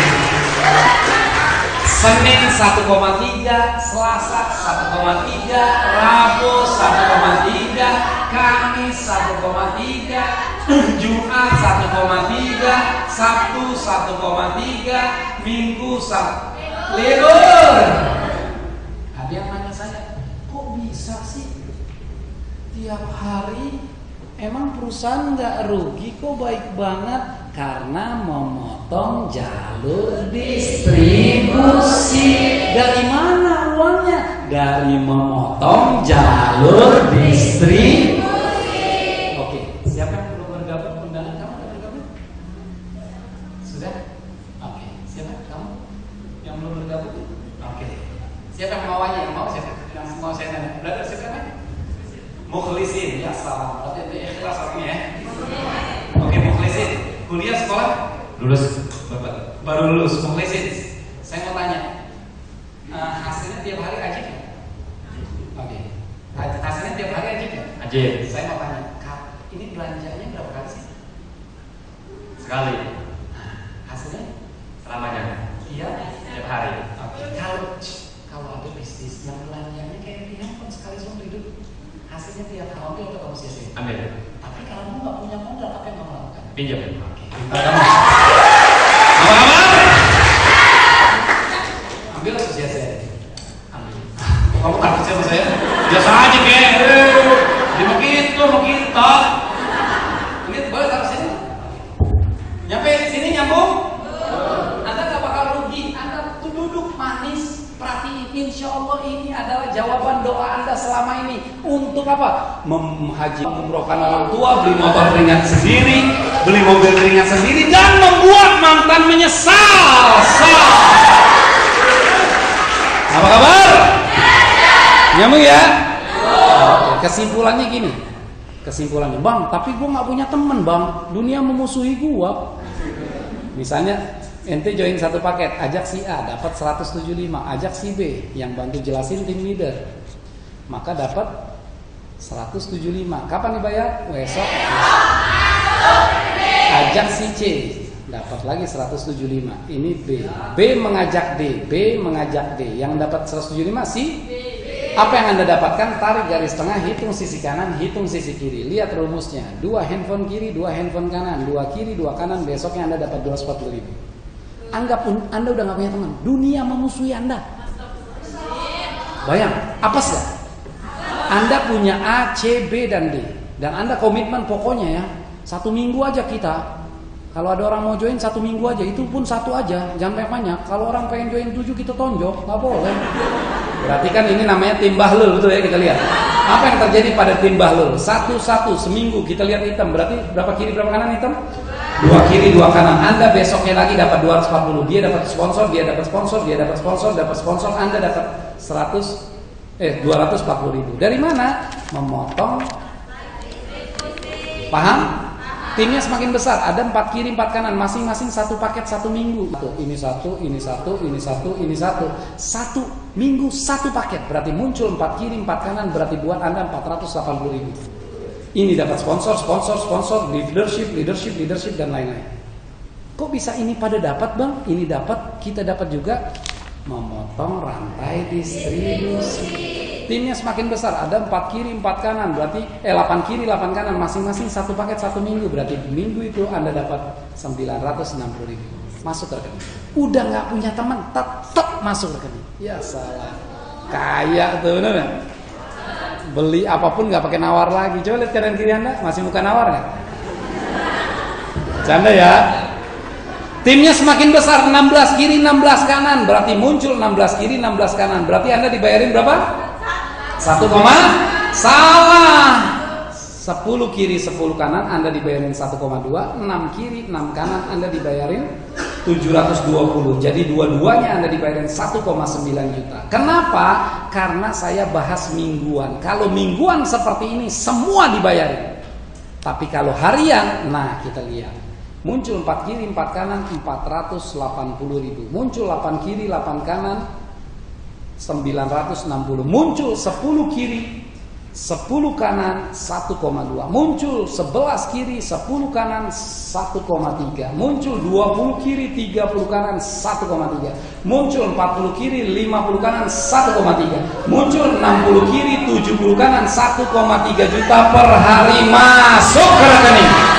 Senin 1,3, Selasa 1,3, Rabu 1,3, Kamis 1,3, Jumat 1,3, Sabtu 1,3, Minggu 1. Libur. Ada yang nanya saya, kok bisa sih tiap hari? Emang perusahaan nggak rugi? Kok baik banget? Karena memotong jalur distribusi. Dari mana uangnya? Dari memotong jalur distribusi. Oke, siapa yang belum bergabung? Undangan kamu udah bergabung? Sudah? Oke, siapa kamu yang belum bergabung? Oke, siapa yang mau aja? Yang mau siapa? Yang mau saya tanya. Brother siapa? Mukhlisin, ya salam. Berarti itu ikhlas orangnya ya. Oke, Mukhlisin. Kuliah sekolah? Lulus. Baru lulus, Mukhlisin. Saya mau tanya, hasilnya tiap hari ajib ya? Oke. Hasilnya tiap hari ajib ya? Ajib. Saya mau tanya, ini belanjanya berapa kali sih? Sekali. Hasilnya? Selamanya. Iya. Tiap hari. Oke. Kalau ada bisnis yang belanjanya kayak di handphone sekali seumur hidup, hasilnya tiap hari atau kamu sia-sia? Ambil. Tapi kalau kamu nggak punya modal, apa yang kamu lakukan? Pinjam. Oke. Apa-apa? Ambil atau sia-sia? Ambil. Kamu takut sama saya? Biasa aja kayak. Dia begitu, begitu. Ini boleh taruh sini. Nyampe sini nyambung? Anda nggak bakal rugi. Anda tuh duduk manis. Perhatiin, insya Allah ini adalah jawaban doa Anda selama ini. Untuk apa? Menghaji, mengumrohkan orang tua, beli motor keringat sendiri, beli mobil keringat sendiri, dan membuat mantan menyesal. Apa kabar? Nyambung ya? Kesimpulannya gini. Kesimpulannya, Bang, tapi gue nggak punya temen, Bang. Dunia memusuhi gue. Misalnya ente join satu paket, ajak si A dapat 175, ajak si B yang bantu jelasin tim leader, maka dapat 175. Kapan dibayar? Besok. Ajak si C dapat lagi 175. Ini B. B mengajak D, B mengajak D. Yang dapat 175 si apa yang Anda dapatkan? Tarik garis tengah, hitung sisi kanan, hitung sisi kiri. Lihat rumusnya. 2 handphone kiri, 2 handphone kanan, 2 kiri, 2 kanan. Besoknya Anda dapat 240.000. Anggap Anda udah gak punya teman. Dunia memusuhi Anda. Bayang, apa sih? Anda punya A, C, B, dan D. Dan Anda komitmen pokoknya ya. 1 minggu aja kita. Kalau ada orang mau join 1 minggu aja, itu pun 1 aja, jangan banyak. Kalau orang pengen join 7 kita tonjok, nggak boleh. Berarti kan ini namanya tim bahlul, betul ya, kita lihat. Apa yang terjadi pada tim bahlul? 1-1 seminggu kita lihat hitam, berarti berapa kiri berapa kanan hitam? 2 kiri 2 kanan. Anda besoknya lagi dapat 240, dia dapat sponsor, dia dapat sponsor, dia dapat sponsor, dapat sponsor, Anda dapat 240.000. Dari mana? Memotong. Paham? Timnya semakin besar, ada 4 kiri 4 kanan, masing-masing 1 paket 1 minggu. Ini 1, ini 1, ini 1, ini 1. 1 minggu 1 paket, berarti muncul 4 kiri 4 kanan, berarti buat Anda 480.000. Ini dapat sponsor, leadership dan lain-lain. Kok bisa ini pada dapat, Bang? Ini dapat, kita dapat juga memotong rantai distribusi. Timnya semakin besar, ada 4 kiri 4 kanan, berarti 8 kiri 8 kanan, masing-masing 1 paket 1 minggu, berarti minggu itu Anda dapat 960.000 masuk ke rekening. Udah nggak punya teman, tetap masuk rekening. Ya salah, kaya tuh bener. Beli apapun nggak pakai nawar lagi. Coba lihat kanan kiri Anda, masih muka nawar nggak? Canda ya. Timnya semakin besar, 16 kiri 16 kanan, berarti muncul 16 kiri 16 kanan, berarti Anda dibayarin berapa? 1, salah. 10 kiri 10 kanan Anda dibayarin 1,2, 6 kiri 6 kanan Anda dibayarin 720. Jadi dua-duanya Anda dibayarin 1,9 juta. Kenapa? Karena saya bahas mingguan. Kalau mingguan seperti ini semua dibayarin. Tapi kalau harian, nah kita lihat. Muncul 4 kiri 4 kanan 480.000. Muncul 8 kiri 8 kanan 960. Muncul 10 kiri 10 kanan 1,2. Muncul 11 kiri 10 kanan 1,3. Muncul 20 kiri 30 kanan 1,3. Muncul 40 kiri 50 kanan 1,3. Muncul 60 kiri 70 kanan 1,3 juta per hari masuk ke rekening.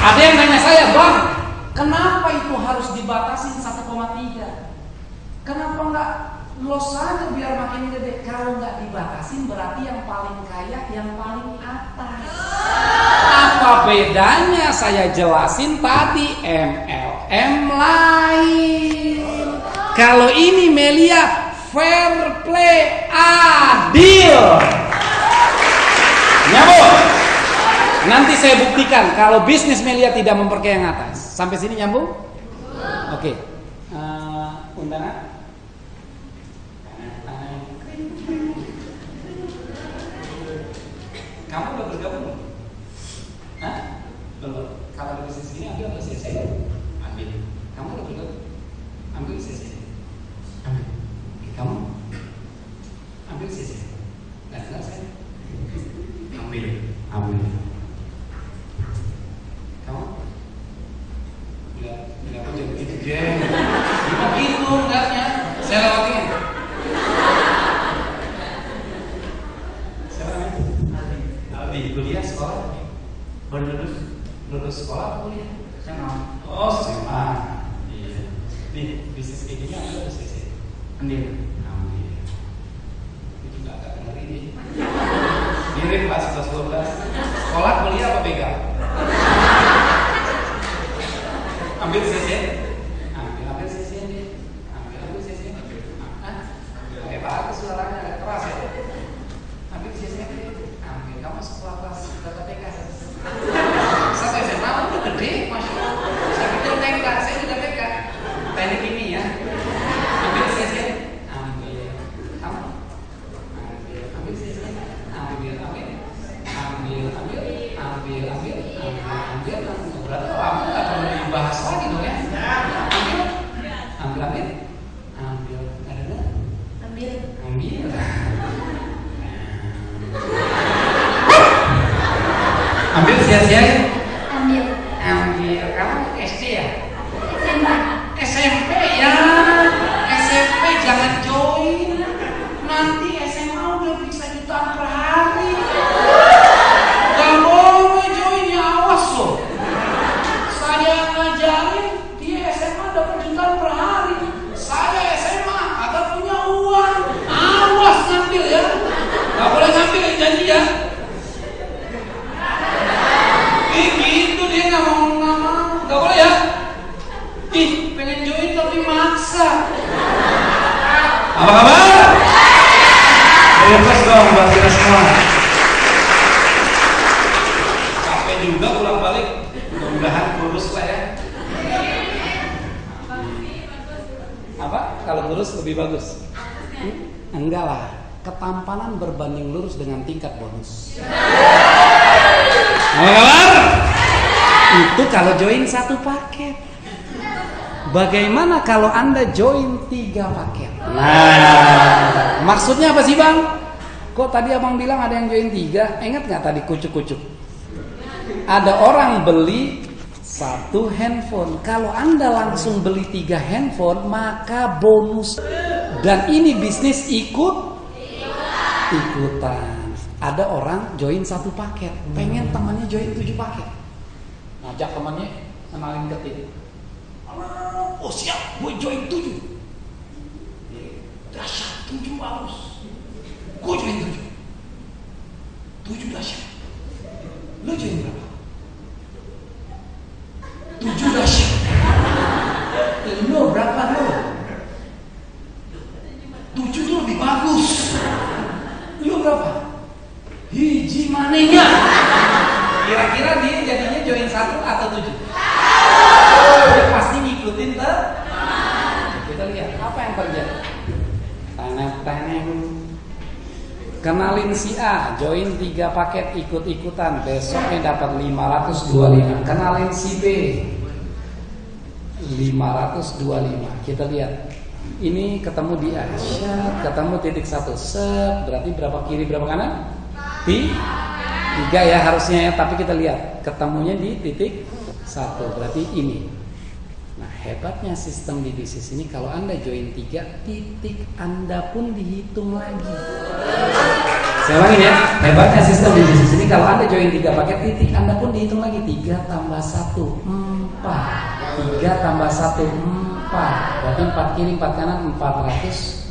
Ada yang nanya saya, Bang, kenapa itu harus dibatasin 1,3? Kenapa nggak los saja biar makin gede? Kalau nggak dibatasin berarti yang paling kaya yang paling atas. Apa bedanya? Saya jelasin tadi, MLM lain. Kalau ini Melia fair play, adil. Nyambung. Nanti saya buktikan kalau bisnis Melia tidak memperkaya yang atas. Sampai sini nyambung? Oke. Undangan? Kamu udah bergabung? Hah? Belum. Kalau di bisnis ini ambil atau CC? Ambil. Kamu udah bergabung? Ambil CC. Ambil. Kamu? Ambil CC. Nggak dengar saya? Ambil. Ambil. Kamu? Udah aku jadi begitu, Jeng. Gimana gitu enggaknya? Saya lewatin. Kuliah sekolah baru lulus sekolah kuliah SMA. Oh SMA. Iya. Nih bisnis kayak gini ambil atau CC? Ambil. Itu juga agak ngeri nih. Mirip pas 12. Sekolah kuliah apa begal? Ambil CC. Ambil CC nih. Ambil CC. Kayak bagus suaranya agak keras ya. Ambil CC. Kamu sekolah kelas TK. Saya SMA udah gede, masya Allah. Saya pikir TK, saya juga TK. Teknik kimia. Ambil CC. Ambil. Kamu? Ambil CC. Ambil. Berarti kamu nggak perlu dibahas lagi dong ya? Ambil. Ada? Ambil. Ambil sia-sia. Ambil. aja. Gitu dia nggak mau, nggak boleh ya. Ih, pengen join tapi maksa. Apa kabar? Bebas dong buat kita semua. Capek juga pulang balik. Mudah-mudahan kurus lah ya. Apa? Kalau lurus lebih bagus? Enggak lah. Ketampanan berbanding lurus dengan tingkat bonus. Apa kabar? Itu kalau join satu paket. Bagaimana kalau Anda join 3 paket? Nah, maksudnya apa sih Bang? Kok tadi Abang bilang ada yang join 3? Ingat gak tadi kucuk-kucuk? Ada orang beli 1 handphone. Kalau Anda langsung beli 3 handphone, maka bonus. Dan ini bisnis ikutan. Ada orang join 1 paket, pengen temannya join 7 paket. Ngajak temannya, kenalin ke tim. Oh siap, gue join 7. Dahsyat, 7 bagus. Gue join 7. 7 dahsyat. Lo join berapa? 7 dahsyat. Lo berapa lo? 7 tuh lebih bagus. Lo berapa? Hiji manehnya. Kira-kira dia jadinya join 1 atau 7? Dia pasti ngikutin tuh. Kita lihat apa yang terjadi. Teneng. Kenalin si A, join 3 paket ikut-ikutan, besoknya dapat 525. Kenalin si B, 525. Kita lihat. Ini ketemu di A, ketemu titik 1, berarti berapa kiri berapa kanan? 3 ya harusnya ya, tapi kita lihat ketemunya di titik 1, berarti ini. Nah, hebatnya sistem di bisnis ini, kalau Anda join 3, titik Anda pun dihitung lagi. Saya ulangin ya, hebatnya sistem di bisnis ini, kalau Anda join 3 paket, titik Anda pun dihitung lagi. 3 tambah 1, 4. 3 tambah 1, 4. Berarti 4 kiri 4 kanan 480.000.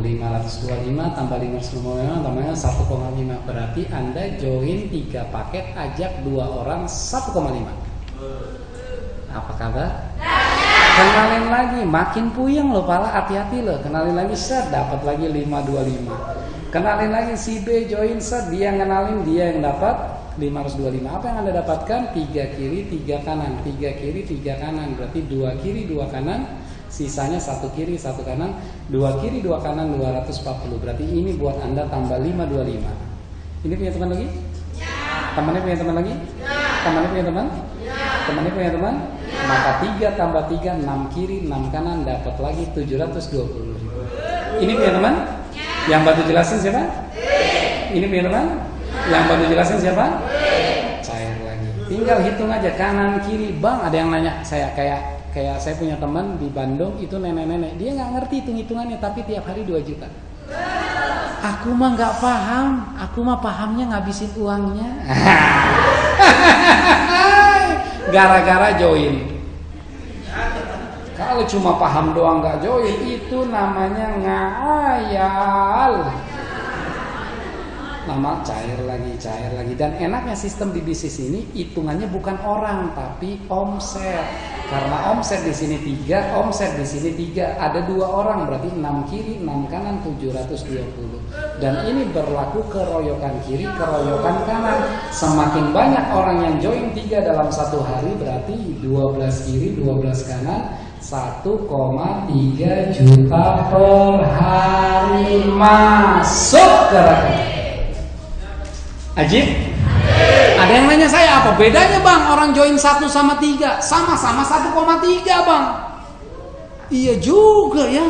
525 tambah 525 tambahnya 1,5. Berarti Anda join 3 paket, ajak 2 orang 1,5. Apa kabar? Kenalin lagi, makin puyeng lo pala, hati-hati lo. Kenalin lagi, set, dapat lagi 525. Kenalin lagi si B join, set, dia kenalin, dia yang dapat 525. Apa yang Anda dapatkan? 3 kiri 3 kanan, 3 kiri 3 kanan. Berarti 2 kiri 2 kanan, sisanya 1 kiri 1 kanan. 2 kiri 2 kanan 240. Berarti ini buat Anda tambah 525. Ini punya teman lagi? Temannya punya teman lagi? Temannya punya teman? Temannya punya teman? Maka 3 tambah 3, 6 kiri 6 kanan, dapat lagi 720. Ini punya teman? Yang bantu jelasin siapa? Ini punya teman? Yang bantu jelasin siapa? Cair lagi. Tinggal hitung aja kanan kiri. Bang, ada yang nanya saya, kayak saya punya teman di Bandung, itu nenek-nenek. Dia nggak ngerti hitung-hitungannya, tapi tiap hari 2 juta. Aku mah nggak paham. Aku mah pahamnya ngabisin uangnya. Gara-gara join. Kalau cuma paham doang nggak join, itu namanya ngayal. Lama cair lagi. Dan enaknya sistem di bisnis ini, hitungannya bukan orang tapi omset. Karena omset di sini 3, omset di sini 3, ada 2 orang, berarti 6 kiri 6 kanan 720. Dan ini berlaku keroyokan kiri, keroyokan kanan. Semakin banyak orang yang join 3 dalam 1 hari, berarti 12 kiri 12 kanan, 1,3 juta per hari masuk ke rekening. Ajib? Ada yang nanya saya, apa bedanya Bang orang join 1 sama 3? Sama-sama 1,3 Bang. Iya juga ya.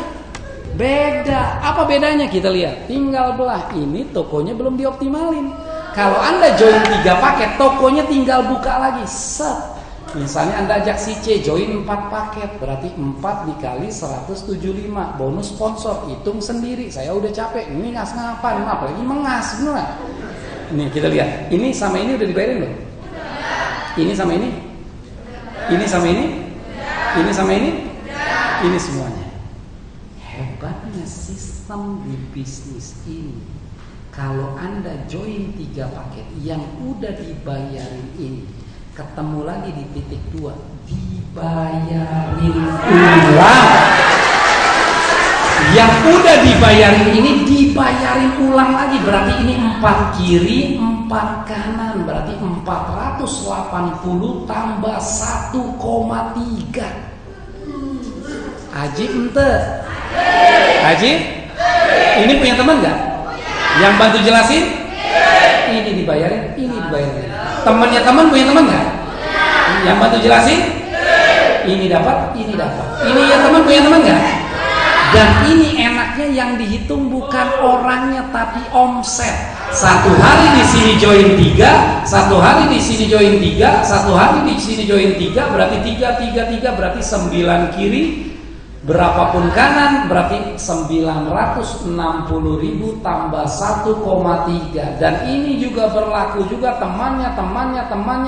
Beda. Apa bedanya? Kita lihat. Tinggal belah. Ini tokonya belum dioptimalin. Kalau Anda join 3 paket, tokonya tinggal buka lagi. Set. Misalnya Anda ajak si C join 4 paket, berarti 4 dikali 175. Bonus sponsor, hitung sendiri. Saya udah capek. Ini ngas-ngapan, apalagi mengas beneran. Nih kita lihat. Ini sama ini udah dibayarin loh. Ini sama ini. Ini sama ini. Ini sama ini. Ini semuanya. Hebatnya sistem di bisnis ini. Kalau Anda join 3 paket yang udah dibayarin ini, ketemu lagi di titik 2, dibayarin ulang. Yang udah dibayarin ini dibayarin ulang lagi, berarti ini 4 kiri 4 kanan, berarti 480 tambah 1,3. Haji ente? Haji? Ini punya teman nggak? Yang bantu jelasin? Ini dibayarin, ini dibayarin. Temannya teman punya teman nggak? Yang bantu jelasin? Ini dapat, ini dapat. Ini ya teman punya teman nggak? Dan ini enaknya yang dihitung bukan orangnya tapi omset. 1 hari di sini join 3, 1 hari di sini join 3, 1 hari di sini join 3, berarti 3 berarti 9 kiri, berapapun kanan berarti 960.000 tambah 1,3. Dan ini juga berlaku juga temannya,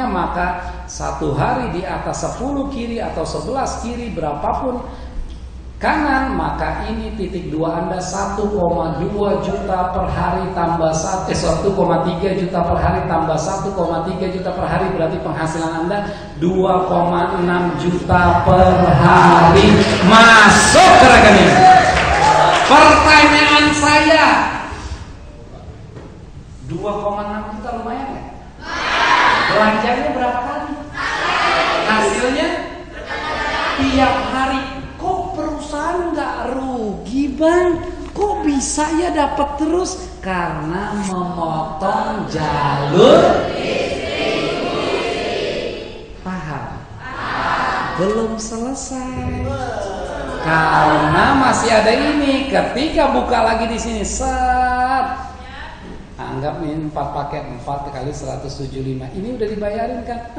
maka 1 hari di atas 10 kiri atau 11 kiri berapapun kanan, maka ini titik 2 Anda 1,2 juta per hari tambah 1,3 juta per hari tambah 1,3 juta per hari, berarti penghasilan Anda 2,6 juta per hari masuk ke rekening. Pertanyaan saya, 2,6 juta lumayan nggak? Belanjanya berapa kali? Hasilnya tiap hari. Kok perusahaan nggak rugi bang? Kok bisa ya dapat terus? Karena memotong jalur distribusi. Paham? Belum selesai. Karena masih ada ini. Ketika buka lagi di sini, set. Anggap ini 4 paket, 4 kali 175. Ini udah dibayarin kan?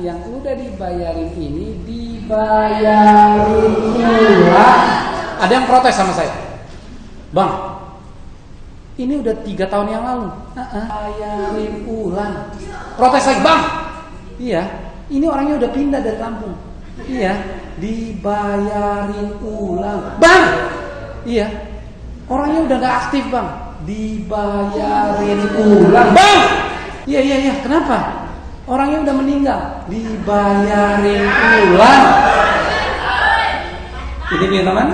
Yang udah dibayarin ini dibayarin ulang. Ada yang protes sama saya, bang, ini udah 3 tahun yang lalu. Bayarin ulang. Protes lagi, bang, iya, ini orangnya udah pindah dari Lampung. Iya, dibayarin ulang. Bang, iya, orangnya udah gak aktif bang. Dibayarin ulang. Bang, iya, kenapa? Orangnya udah meninggal. Dibayarin ulang. Ini punya teman?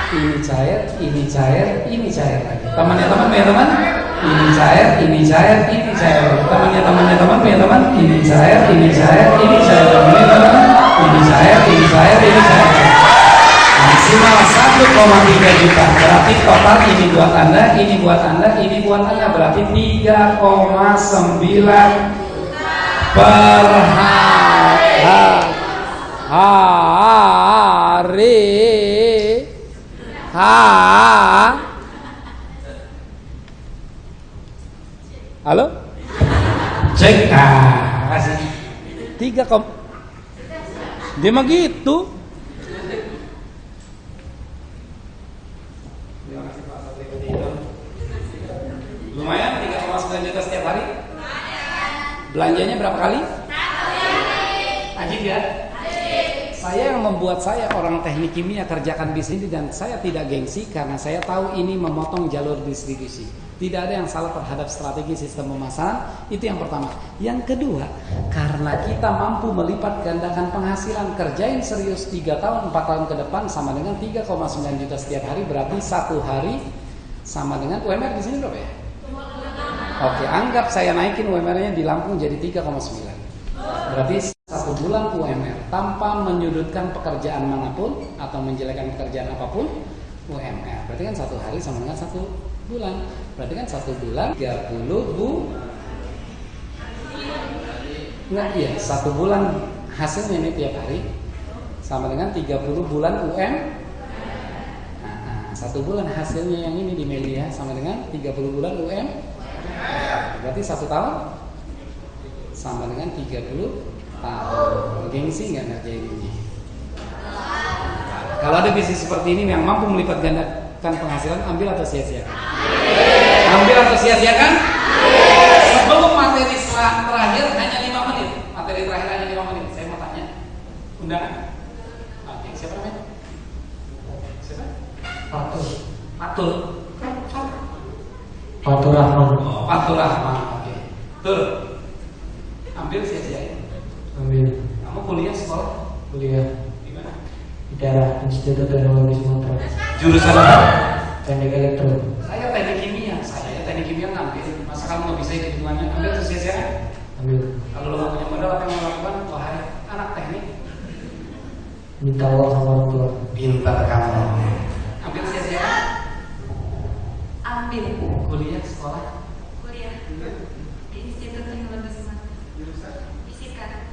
Ini cair, ini cair, ini cair lagi. Temannya teman punya teman? Ini cair, ini cair, ini cair. Temannya punya teman? Ini cair, ini cair, ini cair. Temannya teman? Ini cair, ini cair, ini cair. Maksimal 1,3 juta. Berarti total ini buat Anda, ini buat Anda, ini buat Anda, berarti 3,9 per hari. Halo? Cek. Kasih 3, dia mah gitu. Lumayan 3,9 juta setiap hari. Belanjanya berapa kali? Ajib ya. Saya yang membuat saya orang teknik kimia kerjakan bisnis ini, dan saya tidak gengsi karena saya tahu ini memotong jalur distribusi. Tidak ada yang salah terhadap strategi sistem pemasaran. Itu yang pertama. Yang kedua, karena kita mampu melipat gandakan penghasilan, kerjain serius 3 tahun, 4 tahun ke depan sama dengan 3,9 juta setiap hari, berarti 1 hari sama dengan UMR di sini berapa ya? Oke, anggap saya naikin UMR-nya di Lampung jadi 3,9. Berarti 1 bulan UMR tanpa menyudutkan pekerjaan manapun atau menjelekkan pekerjaan apapun, UMR. Berarti kan 1 hari sama dengan 1 bulan. Berarti kan 1 bulan 30 Enggak, iya, 1 bulan hasilnya ini tiap hari sama dengan 30 bulan UMR. 1 bulan hasilnya yang ini di media sama dengan 30 bulan UMR. Berarti 1 tahun sama dengan 30 tahun. Gengsi nggak ngerjain ini? Kalau ada bisnis seperti ini yang mampu melipat gandakan penghasilan, ambil atau sia-siakan? Ambil atau sia-siakan? Sebelum materi terakhir hanya 5 menit. Materi terakhir hanya 5 menit. Saya mau tanya. Undangan? Oke, siapa namanya? Siapa? Patul. Fatur Rahman. Oh, Fatur Rahman. Oke. Turun. Ambil sia-sia. Ambil Kamu kuliah sekolah kuliah di mana? Daerah Institut Teknologi Sumatera. Jurusan apa? Teknik Elektro. Saya teknik kimia. Saya teknik kimia ngambil. Masa kamu nggak bisa ikut hitungannya? Ambil tuh sia-sia. Ambil. Kalau lo nggak punya modal, apa yang lo lakukan? Wahai anak teknik, Minta uang sama orang tua. pintar kamu. Ambil sia-sia. Ambil Kuliah sekolah. kuliah di Institut Teknologi Sumatera. Jurusan. Fisika.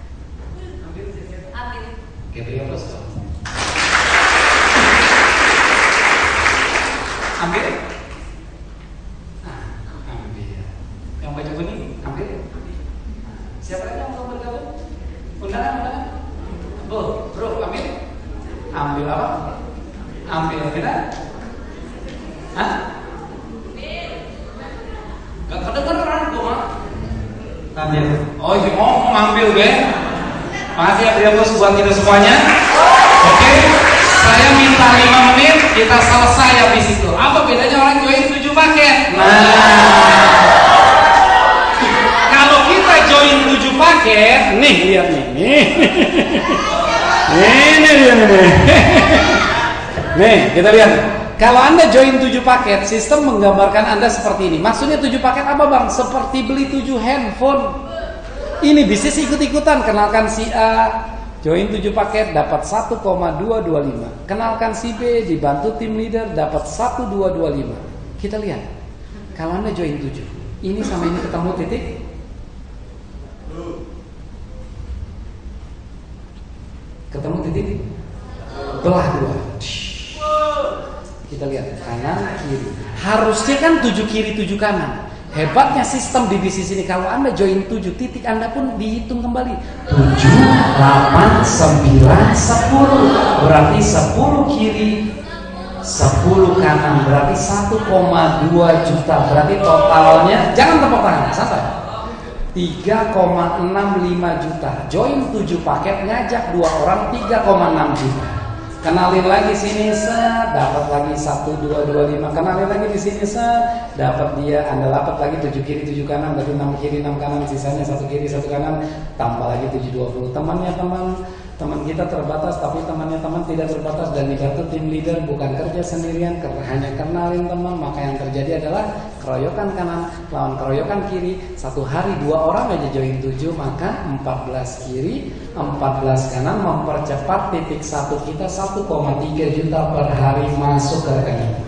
Ambil sia-sia. Ambil Gabriel plus dong. Ambil. Nah, ambil. Yang baju kuning, ambil. Siapa lagi yang mau bergabung? Undangan. Bro, ambil. Ambil apa? Ambil kita. Hah? Gak kedengeran gua mah. Ambil. Oh, iya, ngomong ambil be. Makasih ya Briamus buat kita semuanya. Oke, saya minta 5 menit, kita selesai habis itu. Apa bedanya orang join 7 paket? Nah, kalau kita join 7 paket, nih lihat nih. Ini dia nih. Nih, kita lihat. Kalau Anda join 7 paket, sistem menggambarkan Anda seperti ini. Maksudnya 7 paket apa bang? Seperti beli 7 handphone. Ini bisnis ikut-ikutan. Kenalkan si A, join 7 paket dapat 1,225. Kenalkan si B, dibantu tim leader dapat 1,225. Kita lihat. Kalau Anda join 7, ini sama ini ketemu titik. Ketemu titik. Belah 2. Kita lihat kanan kiri. Harusnya kan 7 kiri 7 kanan. Hebatnya sistem di bisnis ini, kalau Anda join 7 titik, Anda pun dihitung kembali 7, 8, 9, 10. Berarti 10 kiri 10 kanan, berarti 1,2 juta. Berarti totalnya, jangan tepuk tangan, santai, 3,65 juta. Join 7 paket, ngajak 2 orang, 3,6 juta. Kenalin lagi sini, dapat lagi 1,225. Kenalin lagi di sini, dapat dia. Anda dapat lagi 7 kiri 7 kanan, berarti 6 kiri 6 kanan, sisanya 1 kiri 1 kanan, tambah lagi 720. Temannya teman kita terbatas, tapi temannya teman tidak terbatas, dan dibantu tim leader, bukan kerja sendirian, hanya kenalin teman. Maka yang terjadi adalah keroyokan kanan lawan keroyokan kiri. Satu hari 2 orang aja join 7, maka 14 kiri 14 kanan, mempercepat titik 1 kita 1,3 juta per hari masuk ke rekening.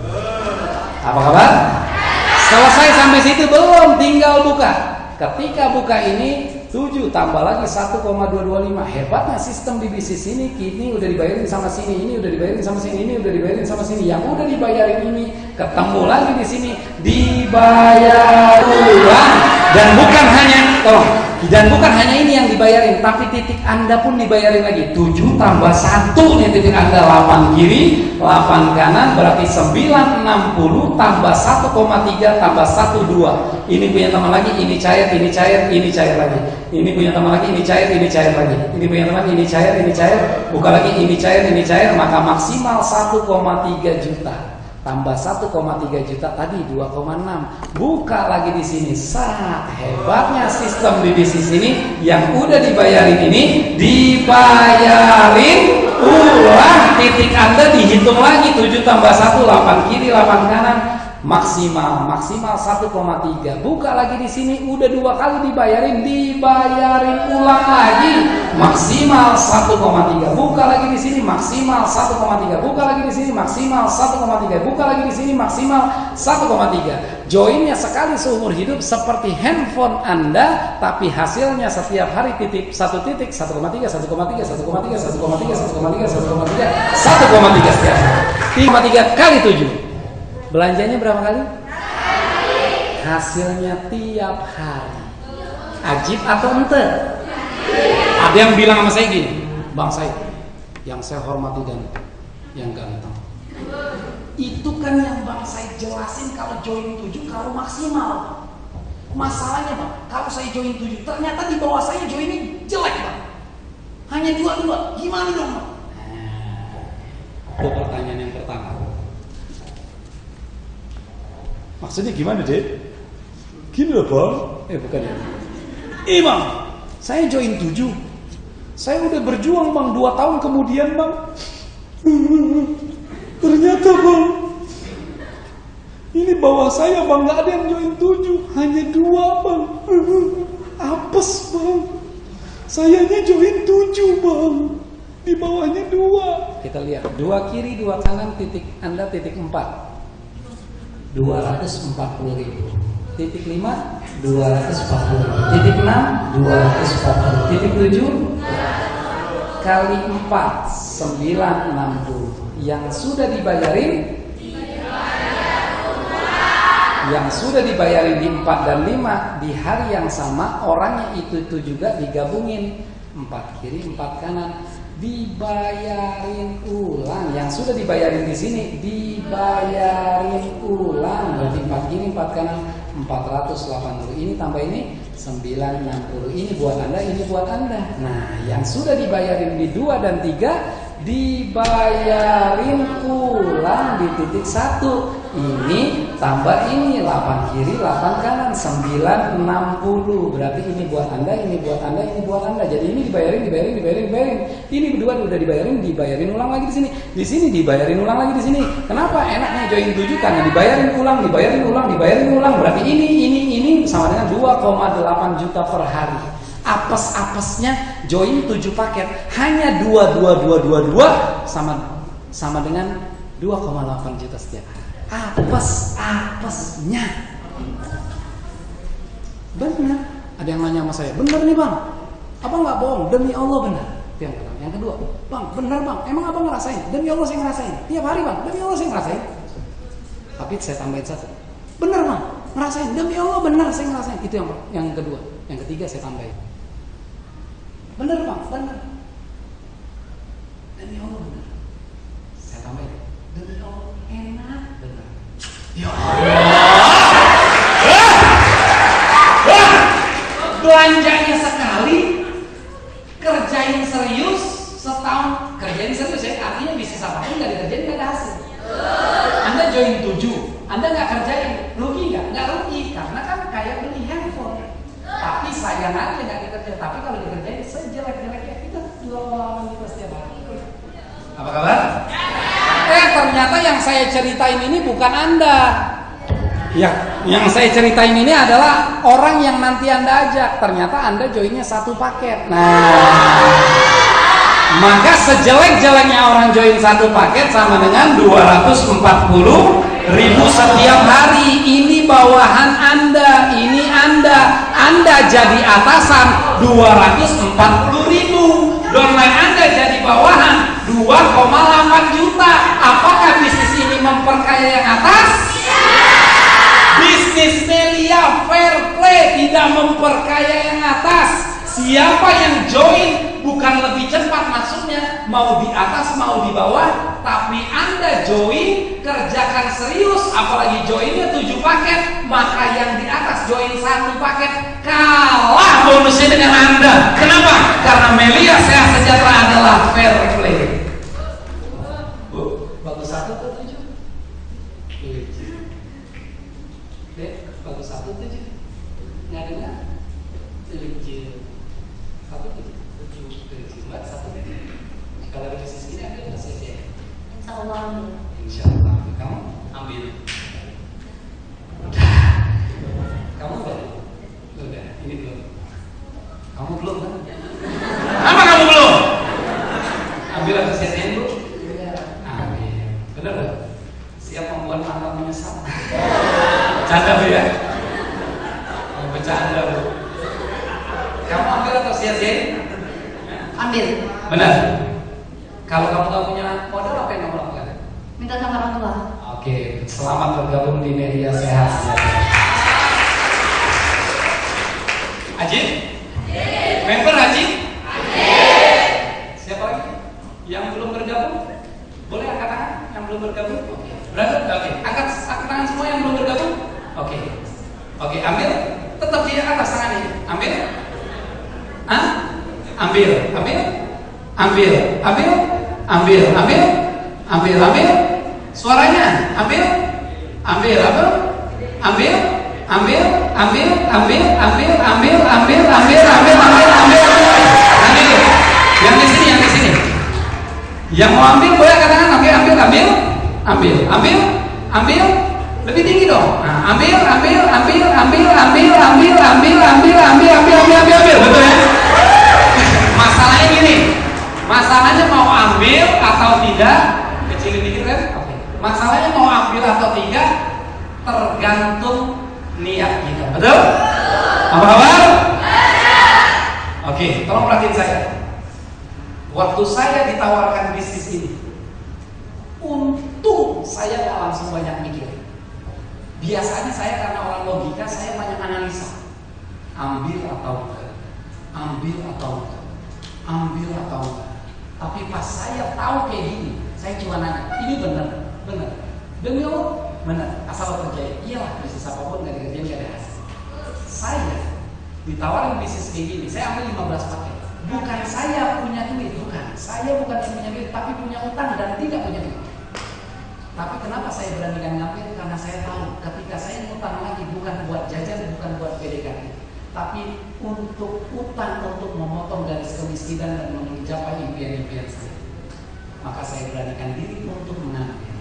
Apa kabar? Selesai sampai situ belum? Tinggal buka. Ketika buka ini 7 tambah lagi 1,225. Hebatnya sistem di bisnis ini, kini udah dibayarin sama sini, ini udah dibayarin sama sini, ini udah dibayarin sama sini. Yang udah dibayarin ini ketemu lagi di sini, dibayar ulang. Dan bukan hanya ini yang dibayarin, tapi titik Anda pun dibayarin lagi. 7 tambah 1 nih titik Anda, 8 kiri 8 kanan, berarti 960 tambah 1,3 tambah 12. Ini punya teman lagi, ini cair, ini cair, ini cair lagi. Ini punya teman lagi, ini cair lagi. Ini punya teman, ini cair, buka lagi, ini cair, maka maksimal 1,3 juta. Tambah 1,3 juta tadi 2,6. Buka lagi di sini. Hebatnya sistem di bisnis ini, yang udah dibayarin ini dibayarin ulang. Titik Anda dihitung lagi, 7 tambah 1 8 kiri 8 kanan. Maksimal 1,3. Buka lagi di sini, udah 2 kali dibayarin ulang lagi, maksimal 1,3. Buka lagi di sini, maksimal 1,3. Buka lagi di sini, maksimal 1,3. Buka lagi di sini, maksimal 1,3. Joinnya sekali seumur hidup, seperti handphone Anda, tapi hasilnya setiap hari titik 1 titik 1,3 1,3 1,3 1,3 1,3 1,3 1,3 setiap hari. 3,3 kali 7. Belanjanya berapa kali? Hasilnya tiap hari. Ajib atau ente? Ada yang bilang sama saya gini, Bang Said, yang saya hormati dan yang ganteng, itu kan yang Bang Said jelasin kalau join 7 kalau maksimal. Masalahnya Bang, kalau saya join 7 ternyata di bawah saya joinnya jelek Bang, hanya 2, gimana dong Bang? Itu pertanyaan yang pertama. Maksudnya gimana, Dek? Gini loh bang. Bukan ya. Bang, saya join 7. Saya udah berjuang bang 2 tahun kemudian bang. Ternyata bang, ini bawah saya bang, gak ada yang join 7, hanya 2 bang. Apes bang. Sayanya join 7 bang, di bawahnya 2. Kita lihat 2 kiri 2 kanan, titik Anda titik 4, 240.000. Titik 5, 240. titik 6, 240. titik 7, kali 4, 960. Yang sudah dibayarin, di 4 dan 5 di hari yang sama, orangnya itu juga digabungin 4 kiri 4 kanan, dibayarin ulang. Yang sudah dibayarin di sini dibayarin ulang, berarti 4 kiri 4 kanan 480. Ini tambah ini 960. Ini buat Anda, ini buat Anda. Nah, yang sudah dibayarin di 2 dan 3 dibayarin ulang di titik 1. Ini tambah ini 8 kiri 8 kanan 960. Berarti ini buat Anda, ini buat Anda, ini buat Anda. Jadi ini dibayarin. Ini berdua udah dibayarin ulang lagi di sini. Di sini dibayarin ulang lagi di sini. Kenapa enaknya join 7? Karena dibayarin ulang. Berarti ini sama dengan 2,8 juta per hari. Apes-apesnya join 7 paket hanya 2 sama dengan 2,8 juta setiap hari. Apesnya. Benar. Ada yang nanya sama saya, benar nih bang, abang nggak bohong, demi Allah benar. Itu yang pertama. Yang kedua, bang benar bang, emang abang ngerasain? Demi Allah saya ngerasain. Tiap hari bang, demi Allah saya ngerasain. Tapi saya tambahin satu, benar bang, ngerasain. Demi Allah benar saya ngerasain. Itu yang kedua. Yang ketiga saya tambahin, benar bang, benar. Demi Allah benar. Saya tambahin, demi Allah enak benar. Ya Allah. Belanjanya sekali, kerjain serius setahun. Kerjain serius ya, artinya bisnis apapun nggak dikerjain nggak ada hasil. Anda join 7, Anda nggak kerjain, rugi nggak? Nggak rugi, karena kan kayak beli handphone. Tapi sayang aja nggak dikerjain. Tapi kalau dikerjain sejelek-jeleknya kita 2 juta setiap hari. Apa kabar? Ternyata yang saya ceritain ini bukan Anda. Ya, yang saya ceritain ini adalah orang yang nanti Anda ajak. Ternyata Anda joinnya 1 paket. Nah, maka sejelek-jeleknya orang join 1 paket sama dengan 240.000 setiap hari. Ini bawahan Anda, ini Anda jadi atasan 240.000. Downline Anda jadi bawahan 2,8 juta. Apakah bisnis ini memperkaya yang atas? Bisnis Melia fair play, tidak memperkaya yang atas. Siapa yang join bukan lebih cepat, maksudnya mau di atas mau di bawah, tapi Anda join, kerjakan serius, apalagi joinnya 7 paket, maka yang di atas join 1 paket kalah bonusnya dengan Anda. Kenapa? Karena Melia Sehat Sejahtera adalah fair play. Bagus 1 atau 7? Dek, bagus 1 7? Nggak dengar? 7. 7. Mbak 1. Kalau ada bisnis ini ambil nggak sih? Insya Allah. Kamu ambil. Kamu udah. Ini belum. Kamu belum kan? Apa kamu belum? Ambil asosiasinya dulu. Ambil. Benar loh. Siap membuat mantan menyesal. Canda Bu ya? Mau bercanda Bu. Kamu ambil atau sia-siain? Ambil. Benar. Kalau kamu nggak punya modal, apa yang kamu lakukan? Minta sama orang tua. Oke, selamat bergabung di Media Sehat Sejahtera. Ajib? Member Ajib? Siapa lagi? Yang belum bergabung? Boleh angkat tangan yang belum bergabung? Berada? Oke. Angkat tangan semua yang belum bergabung? Oke, ambil. Tetap di atas tangan ini. Ambil. Ambil. Suaranya. Ambil. ambil. Yang di sini. Yang mau ambil boleh katakan ambil. Lebih tinggi dong. Nah, ambil. Betul ya? Masalahnya gini. Masalahnya mau ambil atau tidak? Kecilin dikit kan? Oke. Masalahnya mau ambil atau tidak tergantung niat kita. Betul? Apa kabar? Oke, tolong perhatiin saya. Waktu saya ditawarkan bisnis ini, untung saya nggak langsung banyak mikir. Biasanya saya karena orang logika, saya banyak analisa. Ambil atau enggak. Tapi pas saya tahu kayak gini, saya cuma nanya, ini benar. Demi Allah, benar. Asal percaya, iyalah bisnis apapun nggak dikerjain nggak ada hasil. Saya ditawarin bisnis kayak gini, saya ambil 15 paket. Bukan saya punya duit, saya bukan yang punya duit, tapi punya utang dan tidak punya duit. Tapi kenapa saya beranikan ngambil? Karena saya tahu ketika saya ngutang lagi bukan buat jajan, bukan buat PDKT, tapi untuk utang, untuk memotong garis kemiskinan dan mencapai impian-impian saya. Maka saya beranikan diri untuk mengambil.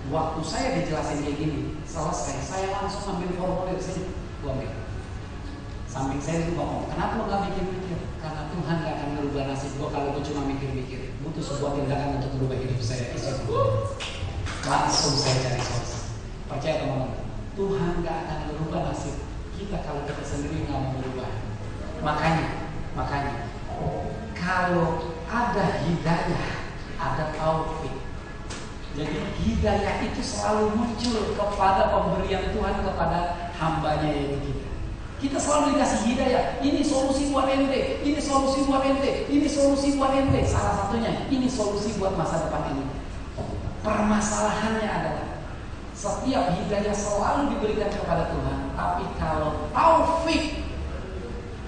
Waktu saya dijelasin kayak gini, selesai, saya langsung ambil formulir sini, gua ambil. Samping saya itu ngomong, kenapa lo gak mikir-mikir? Karena Tuhan gak akan merubah nasib gua kalau gua cuma mikir-mikir. Butuh sebuah tindakan untuk merubah hidup saya. Langsung saya cari solusi. Percaya teman-teman, Tuhan gak akan merubah nasib kita kalau kita sendiri gak mau merubah. Makanya kalau ada hidayah, ada taufik. Jadi hidayah itu selalu muncul kepada pemberian Tuhan kepada hambanya, yaitu kita. Kita selalu dikasih hidayah. Ini solusi buat ente, ini solusi buat ente, ini solusi buat ente. Salah satunya, ini solusi buat masa depan ini. Permasalahannya adalah setiap hidayah selalu diberikan kepada Tuhan, tapi kalau taufik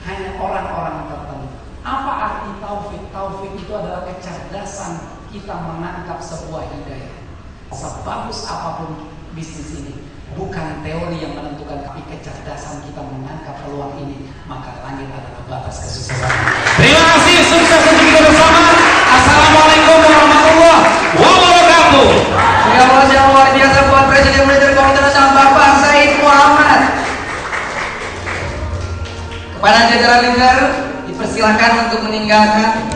hanya orang-orang tertentu. Apa arti taufik? Taufik itu adalah kecerdasan kita menangkap sebuah hidayah. Sebagus apapun bisnis ini, bukan teori yang menentukan, tapi kecerdasan kita menangkap peluang ini, maka langit adalah batas kesuksesan. Terima kasih, sukses untuk kita bersama. Assalamualaikum warahmatullahi wabarakatuh. Segala yang luar biasa buat Presiden Manajer Komite Nasional Bapak Said Muhammad. Kepada jajaran lingkar dipersilakan untuk meninggalkan